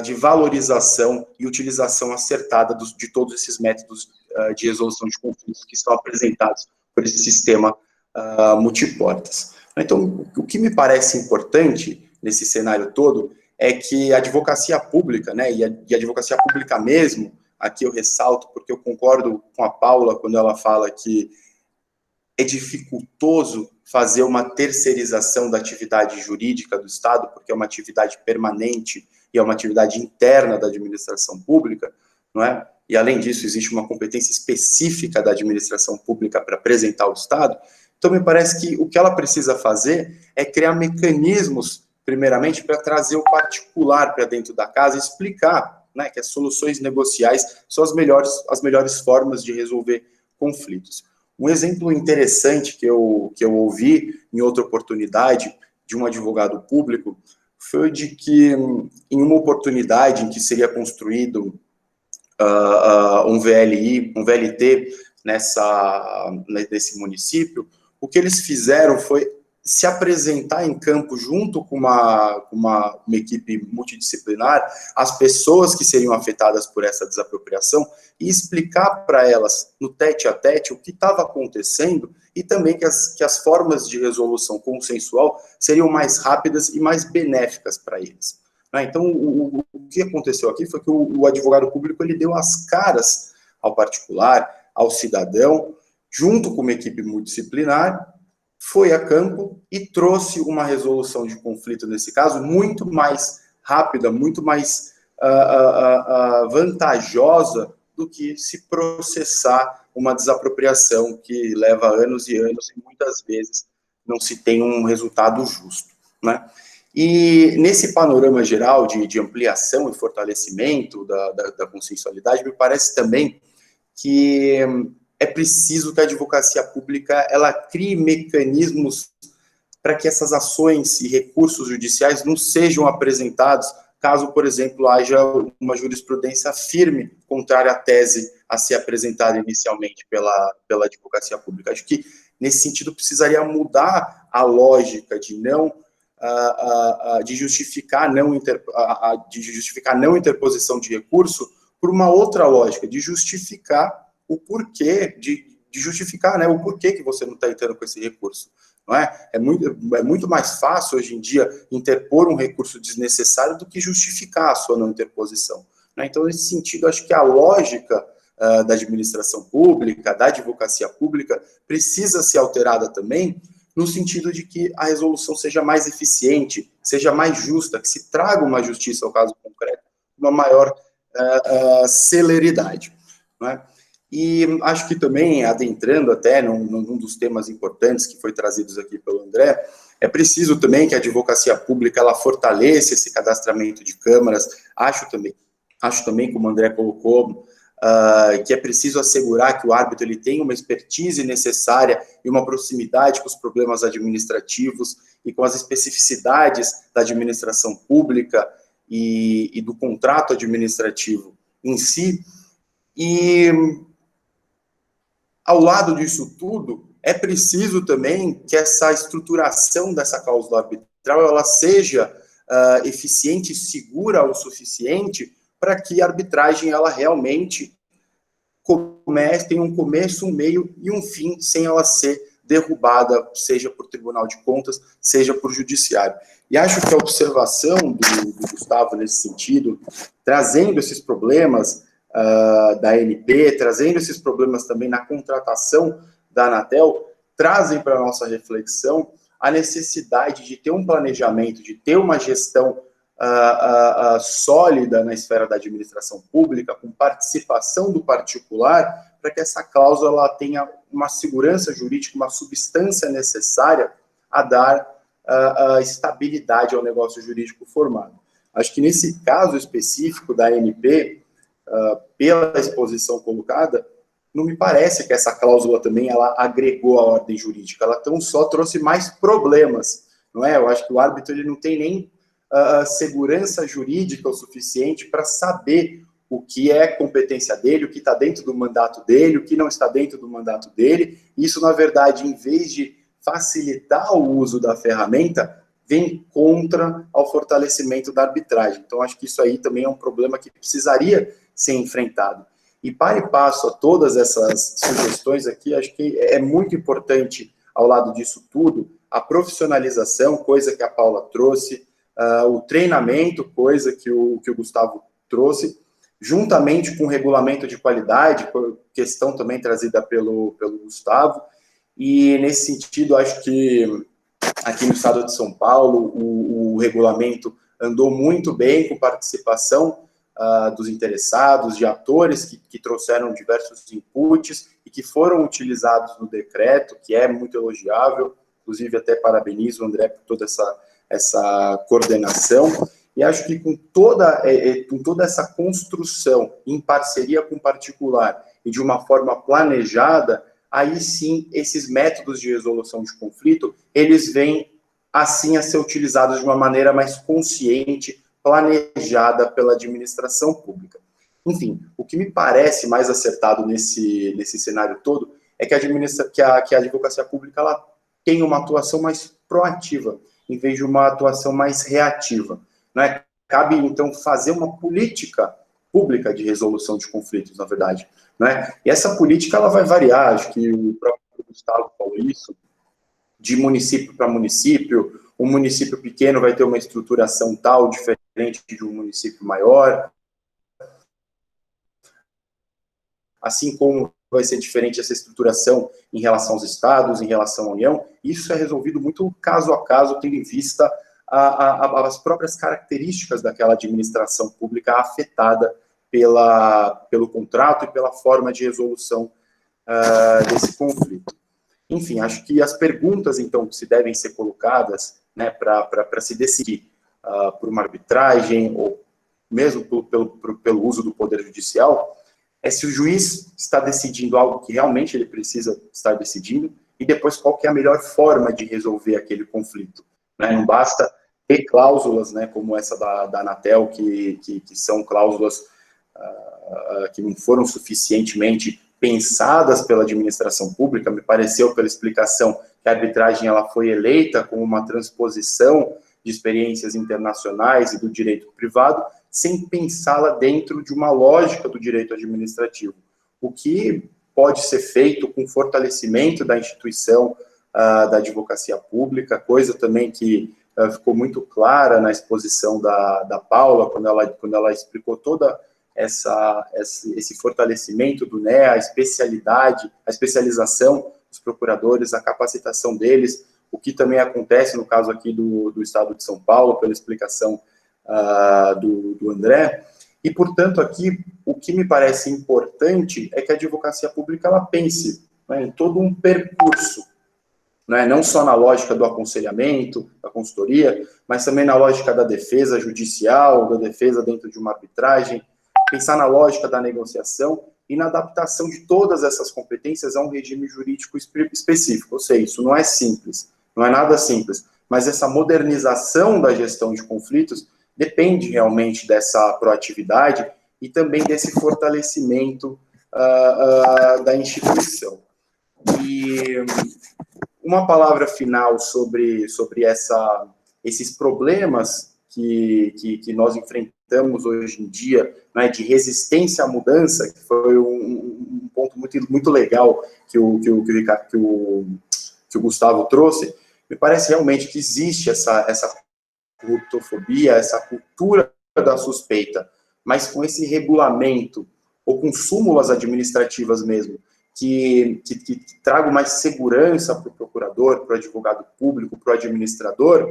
de valorização e utilização acertada de todos esses métodos de resolução de conflitos que estão apresentados por esse sistema multiportas. Então, o que me parece importante nesse cenário todo é que a advocacia pública, né, e a advocacia pública mesmo, aqui eu ressalto, porque eu concordo com a Paula quando ela fala que é dificultoso fazer uma terceirização da atividade jurídica do Estado, porque é uma atividade permanente e é uma atividade interna da administração pública, não é? E, além disso, existe uma competência específica da administração pública para apresentar o Estado. Então, me parece que o que ela precisa fazer é criar mecanismos, primeiramente, para trazer o particular para dentro da casa e explicar, né, que as soluções negociais são as melhores formas de resolver conflitos. Um exemplo interessante que eu ouvi em outra oportunidade de um advogado público foi de que, em uma oportunidade em que seria construído um VLT nesse município, o que eles fizeram foi se apresentar em campo junto com uma equipe multidisciplinar, as pessoas que seriam afetadas por essa desapropriação, e explicar para elas, no tete-a-tete, o que estava acontecendo, e também que as formas de resolução consensual seriam mais rápidas e mais benéficas para eles. Então, o que aconteceu aqui foi que o advogado público ele deu as caras ao particular, ao cidadão, junto com uma equipe multidisciplinar, foi a campo e trouxe uma resolução de conflito, nesse caso, muito mais rápida, muito mais vantajosa do que se processar uma desapropriação que leva anos e anos e muitas vezes não se tem um resultado justo, né? E nesse panorama geral de ampliação e fortalecimento da consensualidade, me parece também que é preciso que a advocacia pública ela crie mecanismos para que essas ações e recursos judiciais não sejam apresentados caso, por exemplo, haja uma jurisprudência firme contrária à tese a ser apresentada inicialmente pela advocacia pública. Acho que, nesse sentido, precisaria mudar a lógica de justificar não interposição de recurso por uma outra lógica, de justificar o porquê, de justificar, né, o porquê que você não está entrando com esse recurso. Não é? É muito mais fácil, hoje em dia, interpor um recurso desnecessário do que justificar a sua não interposição. Né? Então, nesse sentido, acho que a lógica da administração pública, da advocacia pública, precisa ser alterada também, no sentido de que a resolução seja mais eficiente, seja mais justa, que se traga uma justiça ao caso concreto, uma maior celeridade. Não é? E acho que também, adentrando até num dos temas importantes que foi trazidos aqui pelo André, é preciso também que a advocacia pública ela fortaleça esse cadastramento de câmaras. Acho também, como o André colocou, que é preciso assegurar que o árbitro ele tenha uma expertise necessária e uma proximidade com os problemas administrativos e com as especificidades da administração pública e do contrato administrativo em si. E, ao lado disso tudo, é preciso também que essa estruturação dessa cláusula arbitral ela seja eficiente e segura o suficiente para que a arbitragem ela realmente tenha um começo, um meio e um fim, sem ela ser derrubada, seja por Tribunal de Contas, seja por Judiciário. E acho que a observação do Gustavo nesse sentido, trazendo esses problemas da ANP, trazendo esses problemas também na contratação da Anatel, trazem para a nossa reflexão a necessidade de ter um planejamento, de ter uma gestão sólida na esfera da administração pública, com participação do particular, para que essa cláusula ela tenha uma segurança jurídica, uma substância necessária a dar estabilidade ao negócio jurídico formado. Acho que nesse caso específico da ANP, pela exposição colocada, não me parece que essa cláusula também ela agregou a ordem jurídica, ela tão só trouxe mais problemas, não é? Eu acho que o árbitro ele não tem nem segurança jurídica o suficiente para saber o que é competência dele, o que está dentro do mandato dele, o que não está dentro do mandato dele. Isso, na verdade, em vez de facilitar o uso da ferramenta, vem contra ao fortalecimento da arbitragem. Então, acho que isso aí também é um problema que precisaria ser enfrentado. E para e passo a todas essas sugestões aqui, acho que é muito importante, ao lado disso tudo, a profissionalização, coisa que a Paula trouxe, o treinamento, coisa que o Gustavo trouxe, juntamente com o regulamento de qualidade, questão também trazida pelo Gustavo, e nesse sentido, acho que aqui no estado de São Paulo, o regulamento andou muito bem com participação dos interessados, de atores que trouxeram diversos inputs e que foram utilizados no decreto, que é muito elogiável, inclusive até parabenizo o André por toda essa coordenação, e acho que com toda essa construção em parceria com o particular e de uma forma planejada, aí sim esses métodos de resolução de conflito, eles vêm assim a ser utilizados de uma maneira mais consciente, planejada pela administração pública. Enfim, o que me parece mais acertado nesse cenário todo é que a advocacia pública ela tem uma atuação mais proativa, em vez de uma atuação mais reativa. Né? Cabe, então, fazer uma política pública de resolução de conflitos, na verdade. Né? E essa política ela vai variar, acho que o próprio Gustavo falou isso, de município para município. Um município pequeno vai ter uma estruturação tal, diferente de um município maior. Assim como vai ser diferente essa estruturação em relação aos estados, em relação à União. Isso é resolvido muito caso a caso, tendo em vista as próprias características daquela administração pública afetada pelo contrato e pela forma de resolução desse conflito. Enfim, acho que as perguntas, então, que se devem ser colocadas, né, para se decidir por uma arbitragem ou mesmo pelo uso do Poder Judicial, é se o juiz está decidindo algo que realmente ele precisa estar decidindo e depois qual que é a melhor forma de resolver aquele conflito. Né? Não basta ter cláusulas, né, como essa da Anatel, que são cláusulas que não foram suficientemente pensadas pela administração pública. Me pareceu, pela explicação, que a arbitragem ela foi eleita como uma transposição de experiências internacionais e do direito privado, sem pensá-la dentro de uma lógica do direito administrativo. O que pode ser feito com fortalecimento da instituição da advocacia pública, coisa também que ficou muito clara na exposição da Paula, quando ela explicou toda esse fortalecimento do NEA, a especialização dos procuradores, a capacitação deles, o que também acontece no caso aqui do estado de São Paulo, pela explicação do André. E, portanto, aqui, o que me parece importante é que a advocacia pública ela pense, né, em todo um percurso, né, não só na lógica do aconselhamento, da consultoria, mas também na lógica da defesa judicial, da defesa dentro de uma arbitragem, pensar na lógica da negociação e na adaptação de todas essas competências a um regime jurídico específico. Eu sei, isso não é simples, não é nada simples, mas essa modernização da gestão de conflitos depende realmente dessa proatividade e também desse fortalecimento da instituição. E uma palavra final sobre esses problemas que nós enfrentamos hoje em dia, né, de resistência à mudança, que foi um ponto muito legal que o Gustavo trouxe. Me parece realmente que existe essa cultofobia, essa cultura da suspeita, mas com esse regulamento, ou com súmulas administrativas mesmo, que tragam mais segurança para o procurador, para o advogado público, para o administrador,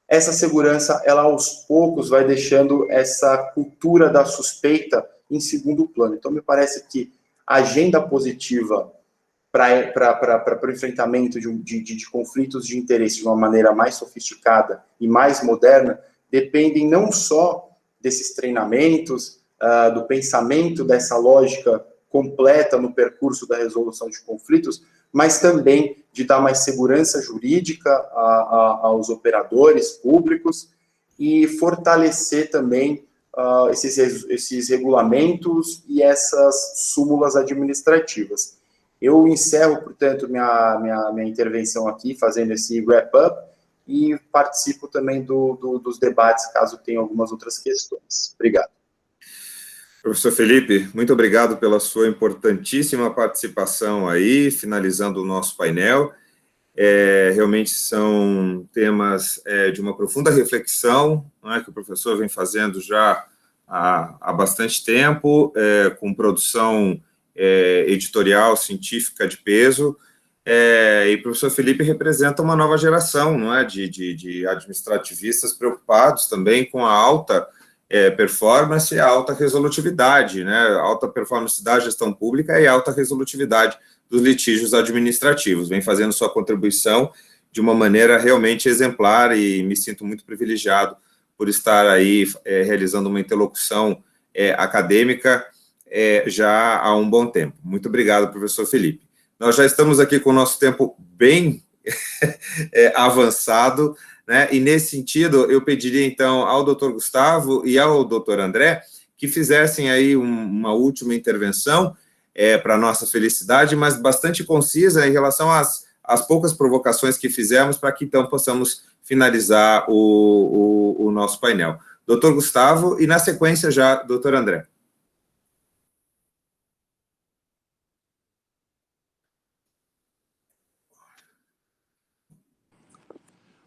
essa segurança, ela aos poucos vai deixando essa cultura da suspeita em segundo plano. Então, me parece que a agenda positiva para o enfrentamento de conflitos de interesse de uma maneira mais sofisticada e mais moderna, dependem não só desses treinamentos, do pensamento dessa lógica completa no percurso da resolução de conflitos, mas também de dar mais segurança jurídica aos operadores públicos e fortalecer também esses regulamentos e essas súmulas administrativas. Eu encerro, portanto, minha intervenção aqui, fazendo esse wrap-up, e participo também dos debates, caso tenha algumas outras questões. Obrigado. Professor Felipe, muito obrigado pela sua importantíssima participação aí, finalizando o nosso painel. Realmente são temas de uma profunda reflexão, né, que o professor vem fazendo já há bastante tempo, com produção editorial, científica de peso, e o professor Felipe representa uma nova geração, não é, de administrativistas preocupados também com a alta performance e a alta resolutividade, né, alta performance da gestão pública e alta resolutividade dos litígios administrativos. Vem fazendo sua contribuição de uma maneira realmente exemplar e me sinto muito privilegiado por estar aí realizando uma interlocução acadêmica já há um bom tempo. Muito obrigado, professor Felipe. Nós já estamos aqui com o nosso tempo bem avançado, né? E nesse sentido, eu pediria então ao doutor Gustavo e ao doutor André que fizessem aí uma última intervenção para nossa felicidade, mas bastante concisa em relação às poucas provocações que fizemos, para que então possamos finalizar o nosso painel. Doutor Gustavo, e na sequência já, doutor André.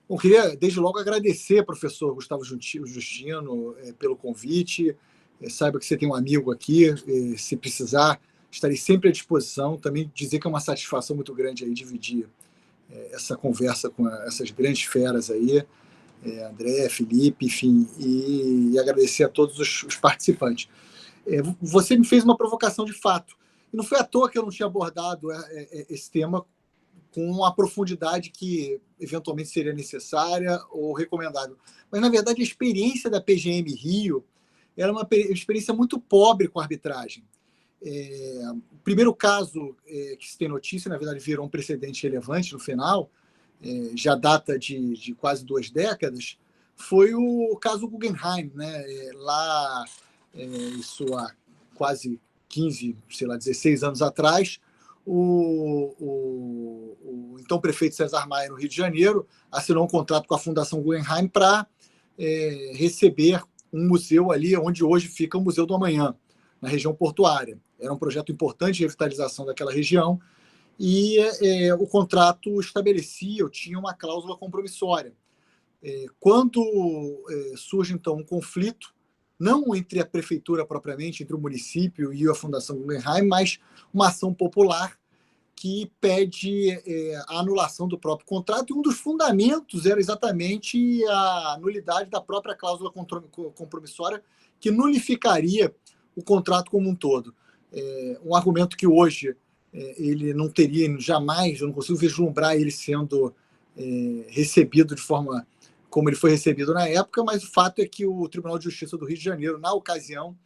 Bom, queria, desde logo, agradecer ao professor Gustavo Justino pelo convite. Saiba que você tem um amigo aqui, se precisar, estarei sempre à disposição. Também dizer que é uma satisfação muito grande aí dividir essa conversa com essas grandes feras aí, André, Felipe, enfim, e agradecer a todos os participantes. Você me fez uma provocação de fato. E não foi à toa que eu não tinha abordado esse tema com a profundidade que eventualmente seria necessária ou recomendável. Mas, na verdade, a experiência da PGM Rio era uma experiência muito pobre com a arbitragem. O primeiro caso que se tem notícia, na verdade, virou um precedente relevante no final, já data de quase 2 décadas, foi o caso Guggenheim, né? Lá, isso há quase 15, 16 anos atrás, o então prefeito César Maia, no Rio de Janeiro, assinou um contrato com a Fundação Guggenheim para receber um museu ali onde hoje fica o Museu do Amanhã, na região portuária. Era um projeto importante de revitalização daquela região e o contrato estabelecia, ou tinha uma cláusula compromissória. Quando surge, então, um conflito, não entre a prefeitura propriamente, entre o município e a Fundação Guggenheim, mas uma ação popular que pede a anulação do próprio contrato, e um dos fundamentos era exatamente a nulidade da própria cláusula compromissória, que nulificaria o contrato como um todo. Um argumento que hoje ele não teria jamais, eu não consigo vislumbrar ele sendo recebido de forma como ele foi recebido na época, mas o fato é que o Tribunal de Justiça do Rio de Janeiro, na ocasião,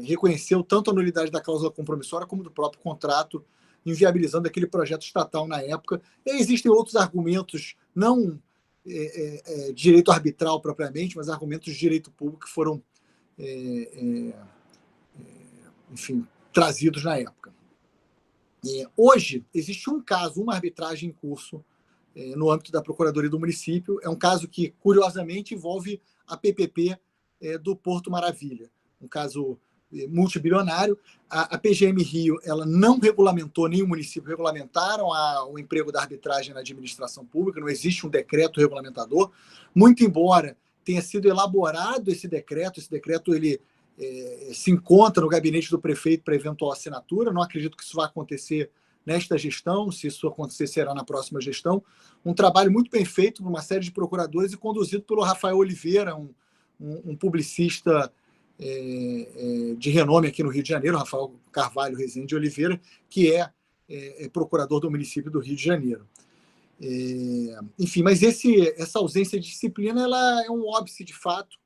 reconheceu tanto a nulidade da cláusula compromissória como do próprio contrato, inviabilizando aquele projeto estatal na época. E existem outros argumentos, não direito arbitral propriamente, mas argumentos de direito público que foram, enfim, trazidos na época. Hoje, existe um caso, uma arbitragem em curso no âmbito da Procuradoria do Município. É um caso que, curiosamente, envolve a PPP do Porto Maravilha, um caso multibilionário. A PGM Rio ela não regulamentou, nem o município regulamentaram o emprego da arbitragem na administração pública, não existe um decreto regulamentador, muito embora tenha sido elaborado esse decreto ele se encontra no gabinete do prefeito para eventual assinatura. Não acredito que isso vá acontecer nesta gestão, se isso acontecer será na próxima gestão. Um trabalho muito bem feito por uma série de procuradores e conduzido pelo Rafael Oliveira, um publicista de renome aqui no Rio de Janeiro, Rafael Carvalho Rezende Oliveira, que é procurador do município do Rio de Janeiro. Enfim, mas essa ausência de disciplina ela é um óbice de fato,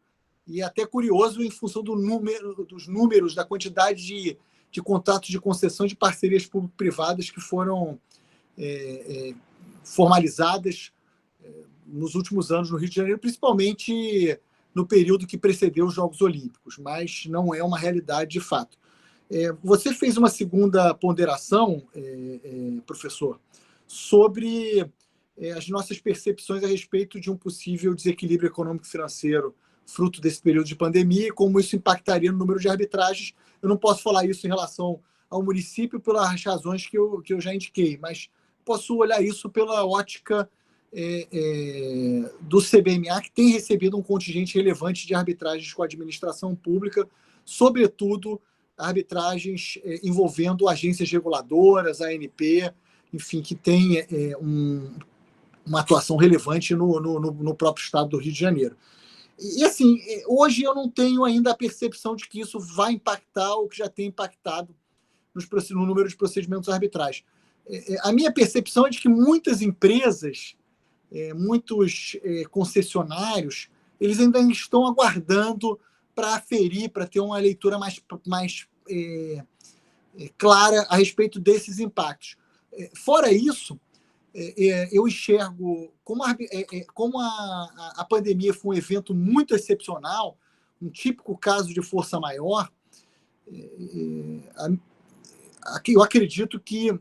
e até curioso em função dos números, da quantidade de contratos de concessão de parcerias público-privadas que foram formalizadas nos últimos anos no Rio de Janeiro, principalmente no período que precedeu os Jogos Olímpicos, mas não é uma realidade de fato. Você fez uma segunda ponderação, professor, sobre as nossas percepções a respeito de um possível desequilíbrio econômico-financeiro fruto desse período de pandemia e como isso impactaria no número de arbitragens. Eu não posso falar isso em relação ao município pelas razões que eu já indiquei, mas posso olhar isso pela ótica do CBMA, que tem recebido um contingente relevante de arbitragens com a administração pública, sobretudo arbitragens envolvendo agências reguladoras, ANP, enfim, que tem uma atuação relevante no próprio estado do Rio de Janeiro. E assim, hoje eu não tenho ainda a percepção de que isso vai impactar o que já tem impactado no número de procedimentos arbitrais. A minha percepção é de que muitas empresas, muitos concessionários, eles ainda estão aguardando para aferir, para ter uma leitura mais clara a respeito desses impactos. Fora isso, eu enxergo como a pandemia foi um evento muito excepcional, um típico caso de força maior. Eu acredito que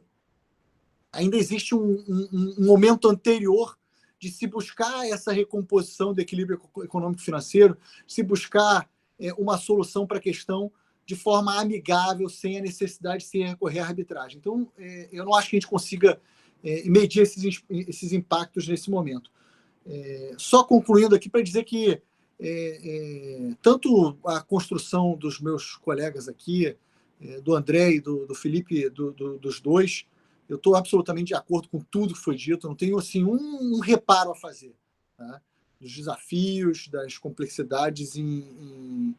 ainda existe um momento anterior de se buscar essa recomposição do equilíbrio econômico-financeiro, se buscar uma solução para a questão de forma amigável, sem a necessidade de se recorrer à arbitragem. Então, eu não acho que a gente consiga medir esses impactos nesse momento. Só concluindo aqui para dizer que tanto a construção dos meus colegas aqui, do André e do Felipe, dos dois, eu estou absolutamente de acordo com tudo que foi dito, não tenho assim, um reparo a fazer, tá? Dos desafios, das complexidades e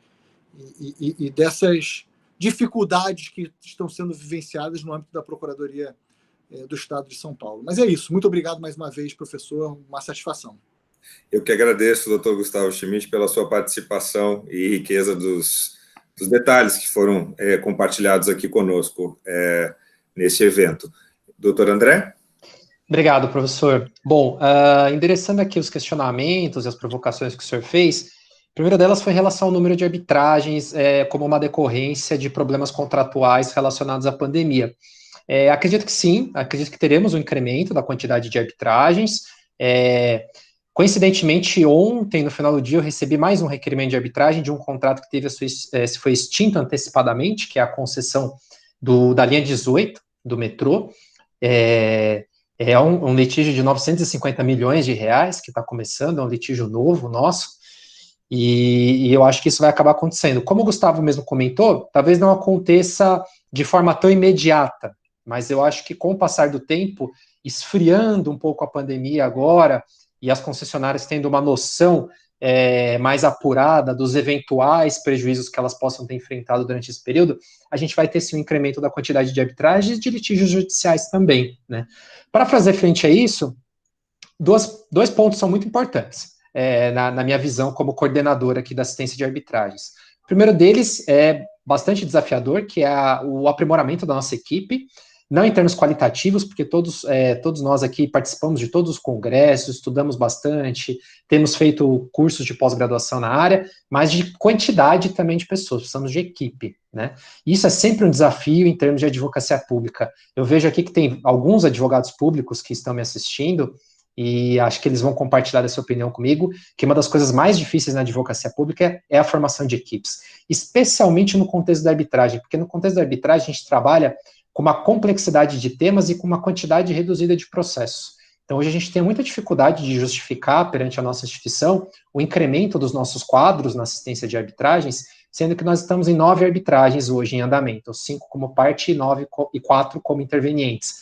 dessas dificuldades que estão sendo vivenciadas no âmbito da Procuradoria do Estado de São Paulo. Mas é isso. Muito obrigado mais uma vez, professor. Uma satisfação. Eu que agradeço, doutor Gustavo Schmidt, pela sua participação e riqueza dos detalhes que foram compartilhados aqui conosco nesse evento. Doutor André? Obrigado, professor. Bom, endereçando aqui os questionamentos e as provocações que o senhor fez, a primeira delas foi em relação ao número de arbitragens como uma decorrência de problemas contratuais relacionados à pandemia. Acredito que sim, acredito que teremos um incremento da quantidade de arbitragens. Coincidentemente, ontem, no final do dia, eu recebi mais um requerimento de arbitragem de um contrato que teve foi extinto antecipadamente, que é a concessão da linha 18 do metrô. É um litígio de 950 milhões de reais que está começando, é um litígio novo nosso, e eu acho que isso vai acabar acontecendo. Como o Gustavo mesmo comentou, talvez não aconteça de forma tão imediata, mas eu acho que com o passar do tempo, esfriando um pouco a pandemia agora, e as concessionárias tendo uma noção mais apurada dos eventuais prejuízos que elas possam ter enfrentado durante esse período, a gente vai ter sim um incremento da quantidade de arbitragens e de litígios judiciais também, né? Para fazer frente a isso, dois pontos são muito importantes, na minha visão como coordenador aqui da assistência de arbitragens. O primeiro deles é bastante desafiador, que é o aprimoramento da nossa equipe, não em termos qualitativos, porque todos nós aqui participamos de todos os congressos, estudamos bastante, temos feito cursos de pós-graduação na área, mas de quantidade também de pessoas, precisamos de equipe, né? Isso é sempre um desafio em termos de advocacia pública. Eu vejo aqui que tem alguns advogados públicos que estão me assistindo, e acho que eles vão compartilhar essa opinião comigo, que uma das coisas mais difíceis na advocacia pública é a formação de equipes, especialmente no contexto da arbitragem, porque no contexto da arbitragem a gente trabalha com uma complexidade de temas e com uma quantidade reduzida de processos. Então, hoje a gente tem muita dificuldade de justificar perante a nossa instituição o incremento dos nossos quadros na assistência de arbitragens, sendo que nós estamos em 9 arbitragens hoje em andamento, 5 como parte e 4 como intervenientes,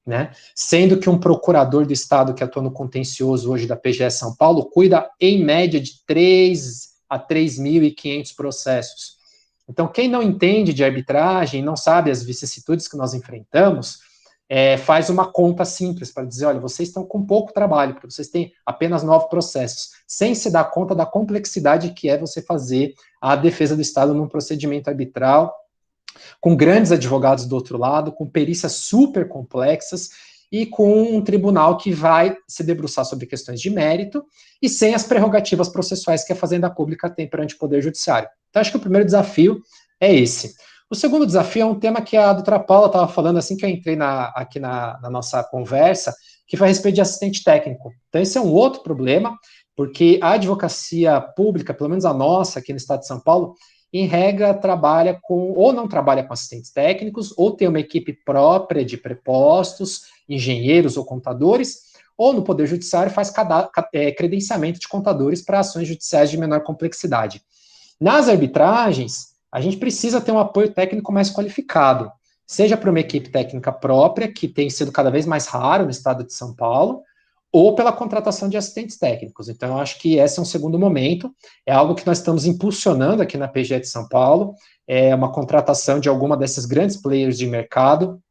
né? Sendo que um procurador do Estado que atua no contencioso hoje da PGE São Paulo cuida, em média, de 3 a 3.500 processos. Então, quem não entende de arbitragem, não sabe as vicissitudes que nós enfrentamos, faz uma conta simples para dizer, olha, vocês estão com pouco trabalho, porque vocês têm apenas 9 processos, sem se dar conta da complexidade que é você fazer a defesa do Estado num procedimento arbitral, com grandes advogados do outro lado, com perícias super complexas, e com um tribunal que vai se debruçar sobre questões de mérito e sem as prerrogativas processuais que a Fazenda Pública tem perante o Poder Judiciário. Então, acho que o primeiro desafio é esse. O segundo desafio é um tema que a doutora Paula estava falando assim que eu entrei aqui na nossa conversa, que foi a respeito de assistente técnico. Então, esse é um outro problema, porque a advocacia pública, pelo menos a nossa aqui no estado de São Paulo, em regra, trabalha com, ou não trabalha com assistentes técnicos, ou tem uma equipe própria de prepostos, engenheiros ou contadores, ou no Poder Judiciário faz credenciamento de contadores para ações judiciais de menor complexidade. Nas arbitragens, a gente precisa ter um apoio técnico mais qualificado, seja para uma equipe técnica própria, que tem sido cada vez mais raro no estado de São Paulo, ou pela contratação de assistentes técnicos. Então, eu acho que esse é um segundo momento, é algo que nós estamos impulsionando aqui na PGE de São Paulo, é uma contratação de alguma desses grandes players de mercado,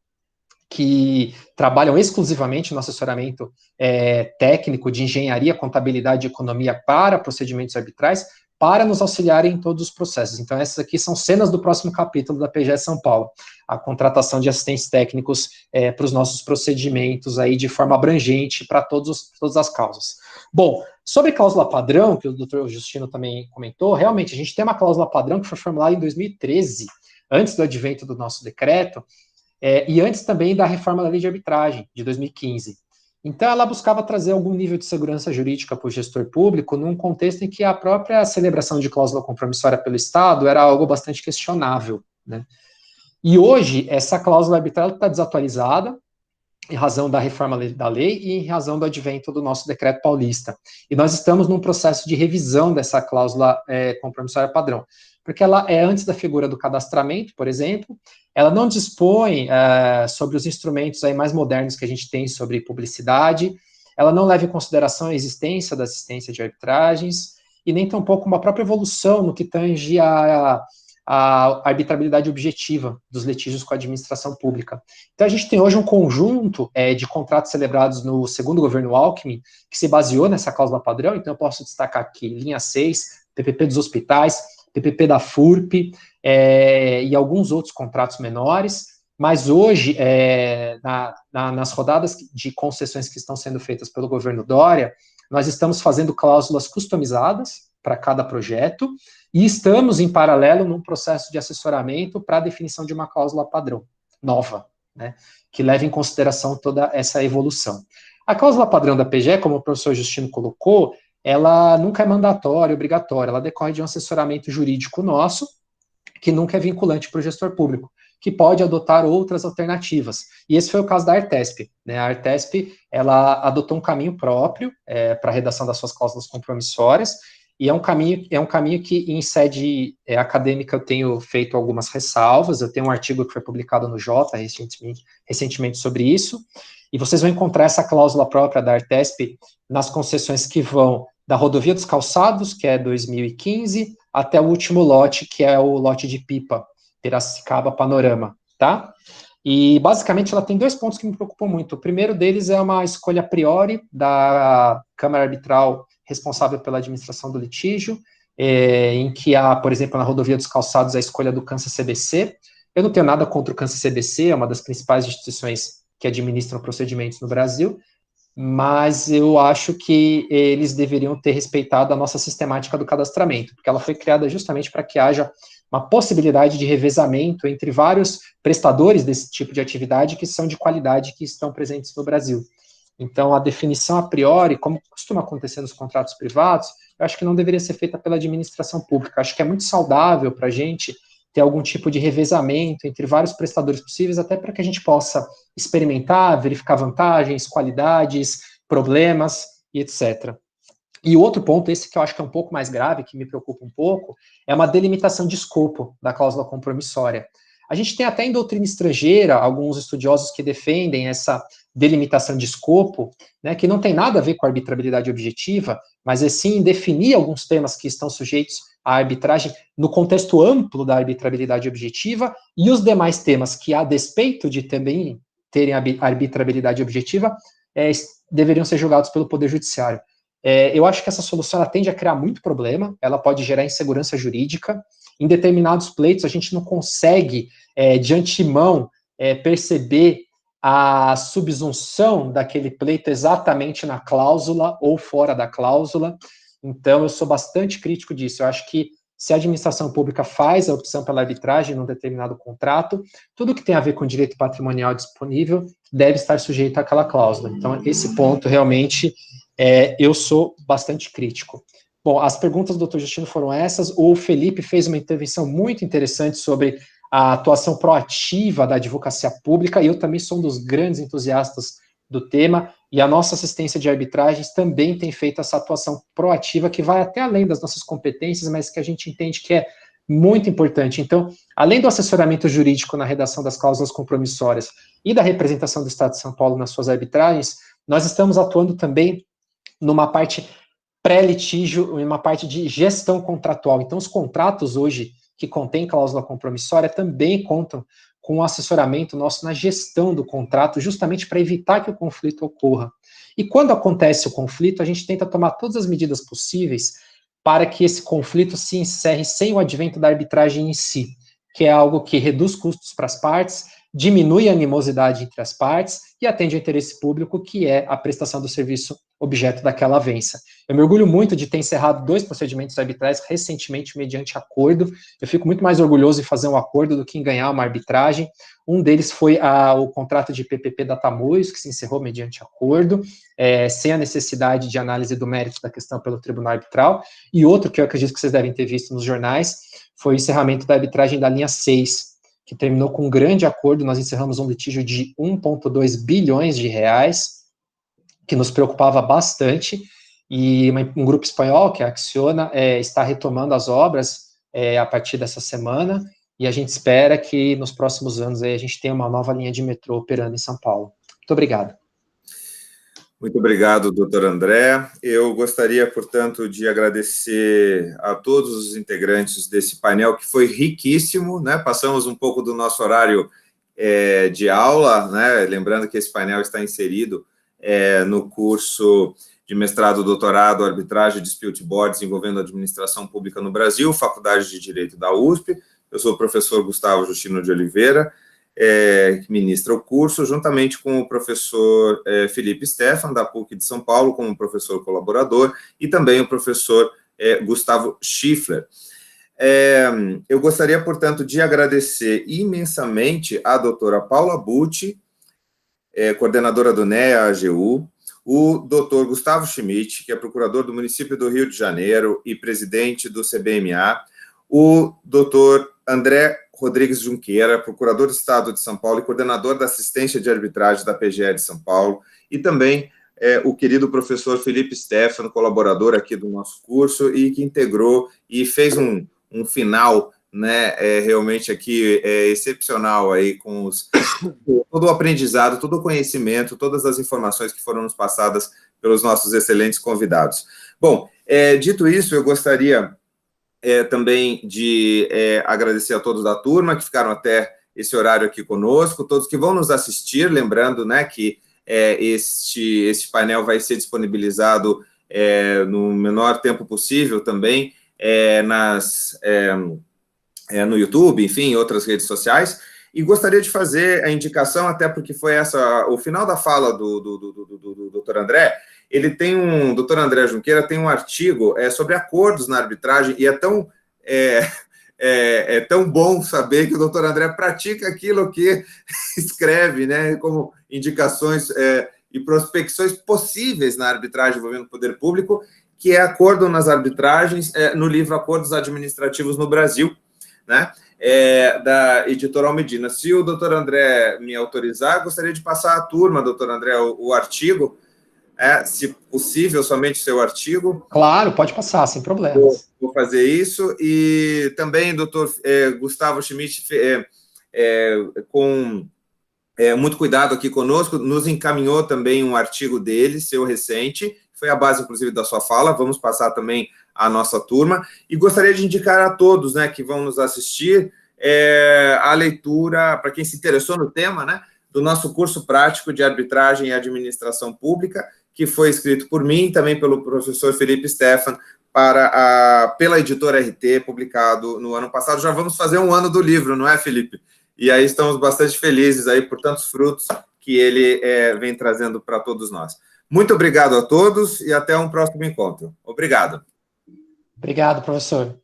que trabalham exclusivamente no assessoramento técnico de engenharia, contabilidade e economia para procedimentos arbitrais, para nos auxiliarem em todos os processos. Então, essas aqui são cenas do próximo capítulo da PGE São Paulo, a contratação de assistentes técnicos para os nossos procedimentos aí de forma abrangente para todas as causas. Bom, sobre cláusula padrão, que o doutor Justino também comentou, realmente a gente tem uma cláusula padrão que foi formulada em 2013, antes do advento do nosso decreto, e antes também da reforma da lei de arbitragem, de 2015. Então, ela buscava trazer algum nível de segurança jurídica para o gestor público num contexto em que a própria celebração de cláusula compromissória pelo Estado era algo bastante questionável, né? E hoje, essa cláusula arbitral está desatualizada, em razão da reforma da lei e em razão do advento do nosso decreto paulista. E nós estamos num processo de revisão dessa cláusula compromissória padrão, porque ela é antes da figura do cadastramento, por exemplo, ela não dispõe sobre os instrumentos aí mais modernos que a gente tem sobre publicidade, ela não leva em consideração a existência da assistência de arbitragens, e nem tampouco uma própria evolução no que tange a arbitrabilidade objetiva dos litígios com a administração pública. Então, a gente tem hoje um conjunto de contratos celebrados no segundo governo Alckmin, que se baseou nessa cláusula padrão. Então, eu posso destacar aqui linha 6, PPP dos hospitais, PPP da FURP, e alguns outros contratos menores, mas hoje, nas rodadas de concessões que estão sendo feitas pelo governo Dória, nós estamos fazendo cláusulas customizadas para cada projeto, e estamos, em paralelo, num processo de assessoramento para a definição de uma cláusula padrão, nova, né, que leve em consideração toda essa evolução. A cláusula padrão da PGE, como o professor Justino colocou, ela nunca é mandatória, obrigatória, ela decorre de um assessoramento jurídico nosso, que nunca é vinculante para o gestor público, que pode adotar outras alternativas. E esse foi o caso da Artesp, né? A Artesp, ela adotou um caminho próprio para a redação das suas cláusulas compromissórias, e é um caminho que, em sede acadêmica, eu tenho feito algumas ressalvas. Eu tenho um artigo que foi publicado no Jota recentemente sobre isso, e vocês vão encontrar essa cláusula própria da Artesp nas concessões que vão da Rodovia dos Calçados, que é 2015, até o último lote, que é o lote de Pipa, Piracicaba Panorama, tá? E, basicamente, ela tem 2 pontos que me preocupam muito. O primeiro deles é uma escolha a priori da Câmara Arbitral responsável pela administração do litígio, em que há, por exemplo, na Rodovia dos Calçados, a escolha do Cansa-CBC. Eu não tenho nada contra o Cansa-CBC, é uma das principais instituições que administram procedimentos no Brasil, mas eu acho que eles deveriam ter respeitado a nossa sistemática do cadastramento, porque ela foi criada justamente para que haja uma possibilidade de revezamento entre vários prestadores desse tipo de atividade que são de qualidade, que estão presentes no Brasil. Então, a definição a priori, como costuma acontecer nos contratos privados, eu acho que não deveria ser feita pela administração pública. Eu acho que é muito saudável para a gente ter algum tipo de revezamento entre vários prestadores possíveis, até para que a gente possa experimentar, verificar vantagens, qualidades, problemas e etc. E o outro ponto, esse que eu acho que é um pouco mais grave, que me preocupa um pouco, é uma delimitação de escopo da cláusula compromissória. A gente tem até em doutrina estrangeira alguns estudiosos que defendem essa delimitação de escopo, né, que não tem nada a ver com a arbitrabilidade objetiva, mas é sim definir alguns temas que estão sujeitos à arbitragem no contexto amplo da arbitrabilidade objetiva, e os demais temas que, a despeito de também terem arbitrabilidade objetiva, deveriam ser julgados pelo Poder Judiciário. Eu acho que essa solução ela tende a criar muito problema, ela pode gerar insegurança jurídica. Em determinados pleitos, a gente não consegue, de antemão, perceber a subsunção daquele pleito exatamente na cláusula ou fora da cláusula. Então, eu sou bastante crítico disso. Eu acho que se a administração pública faz a opção pela arbitragem num determinado contrato, tudo que tem a ver com direito patrimonial disponível deve estar sujeito àquela cláusula. Então, esse ponto, realmente, eu sou bastante crítico. Bom, as perguntas do doutor Justino foram essas. O Felipe fez uma intervenção muito interessante sobre a atuação proativa da advocacia pública, e eu também sou um dos grandes entusiastas do tema, e a nossa assistência de arbitragens também tem feito essa atuação proativa, que vai até além das nossas competências, mas que a gente entende que é muito importante. Então, além do assessoramento jurídico na redação das cláusulas compromissórias e da representação do Estado de São Paulo nas suas arbitragens, nós estamos atuando também numa parte pré-litígio, em uma parte de gestão contratual. Então, os contratos hoje que contém cláusula compromissória também contam com o assessoramento nosso na gestão do contrato, justamente para evitar que o conflito ocorra. E quando acontece o conflito, a gente tenta tomar todas as medidas possíveis para que esse conflito se encerre sem o advento da arbitragem em si, que é algo que reduz custos para as partes, diminui a animosidade entre as partes e atende ao interesse público, que é a prestação do serviço objeto daquela avença. Eu me orgulho muito de ter encerrado 2 procedimentos arbitrais recentemente mediante acordo. Eu fico muito mais orgulhoso em fazer um acordo do que em ganhar uma arbitragem. Um deles foi o contrato de PPP da Tamoios, que se encerrou mediante acordo, sem a necessidade de análise do mérito da questão pelo tribunal arbitral. E outro, que eu acredito que vocês devem ter visto nos jornais, foi o encerramento da arbitragem da linha 6, que terminou com um grande acordo. Nós encerramos um litígio de 1,2 bilhões de reais, que nos preocupava bastante, e um grupo espanhol, que é a Acciona, está retomando as obras a partir dessa semana, e a gente espera que nos próximos anos a gente tenha uma nova linha de metrô operando em São Paulo. Muito obrigado. Muito obrigado, doutor André. Eu gostaria, portanto, de agradecer a todos os integrantes desse painel, que foi riquíssimo, né? Passamos um pouco do nosso horário de aula, né? Lembrando que esse painel está inserido no curso de mestrado, doutorado, arbitragem, dispute board, desenvolvendo a administração pública no Brasil, Faculdade de Direito da USP. Eu sou o professor Gustavo Justino de Oliveira, que ministra o curso, juntamente com o professor Felipe Stefan, da PUC de São Paulo, como professor colaborador, e também o professor Gustavo Schiffler. Eu gostaria, portanto, de agradecer imensamente a doutora Paula Bucci, coordenadora do NEA-AGU, o doutor Gustavo Schmidt, que é procurador do município do Rio de Janeiro e presidente do CBMA, o doutor André Rodrigues Junqueira, procurador do Estado de São Paulo e coordenador da assistência de arbitragem da PGE de São Paulo, e também o querido professor Felipe Stefano, colaborador aqui do nosso curso, e que integrou e fez um final, né, realmente aqui excepcional aí, com todo o aprendizado, todo o conhecimento, todas as informações que foram nos passadas pelos nossos excelentes convidados. Bom, dito isso, eu gostaria também de agradecer a todos da turma que ficaram até esse horário aqui conosco, todos que vão nos assistir, lembrando, né, que este painel vai ser disponibilizado no menor tempo possível também no YouTube, enfim, em outras redes sociais, e gostaria de fazer a indicação, até porque foi o final da fala do doutor André. Ele tem doutor André Junqueira tem um artigo sobre acordos na arbitragem, e é tão bom saber que o doutor André pratica aquilo que escreve, né, como indicações e prospecções possíveis na arbitragem envolvendo o poder público, que é acordo nas arbitragens, no livro Acordos Administrativos no Brasil, né, da editora Almedina. Se o doutor André me autorizar, gostaria de passar à turma, doutor André, o artigo, se possível, somente o seu artigo. Claro, pode passar, sem problemas. Vou fazer isso. E também o doutor Gustavo Schmidt, com muito cuidado aqui conosco, nos encaminhou também um artigo dele, seu recente, foi a base, inclusive, da sua fala. Vamos passar também à nossa turma. E gostaria de indicar a todos, né, que vão nos assistir, a leitura, para quem se interessou no tema, né, do nosso curso prático de arbitragem e administração pública, que foi escrito por mim e também pelo professor Felipe Stefan, pela editora RT, publicado no ano passado. Já vamos fazer um ano do livro, não é, Felipe? E aí estamos bastante felizes aí por tantos frutos que ele vem trazendo para todos nós. Muito obrigado a todos e até um próximo encontro. Obrigado. Obrigado, professor.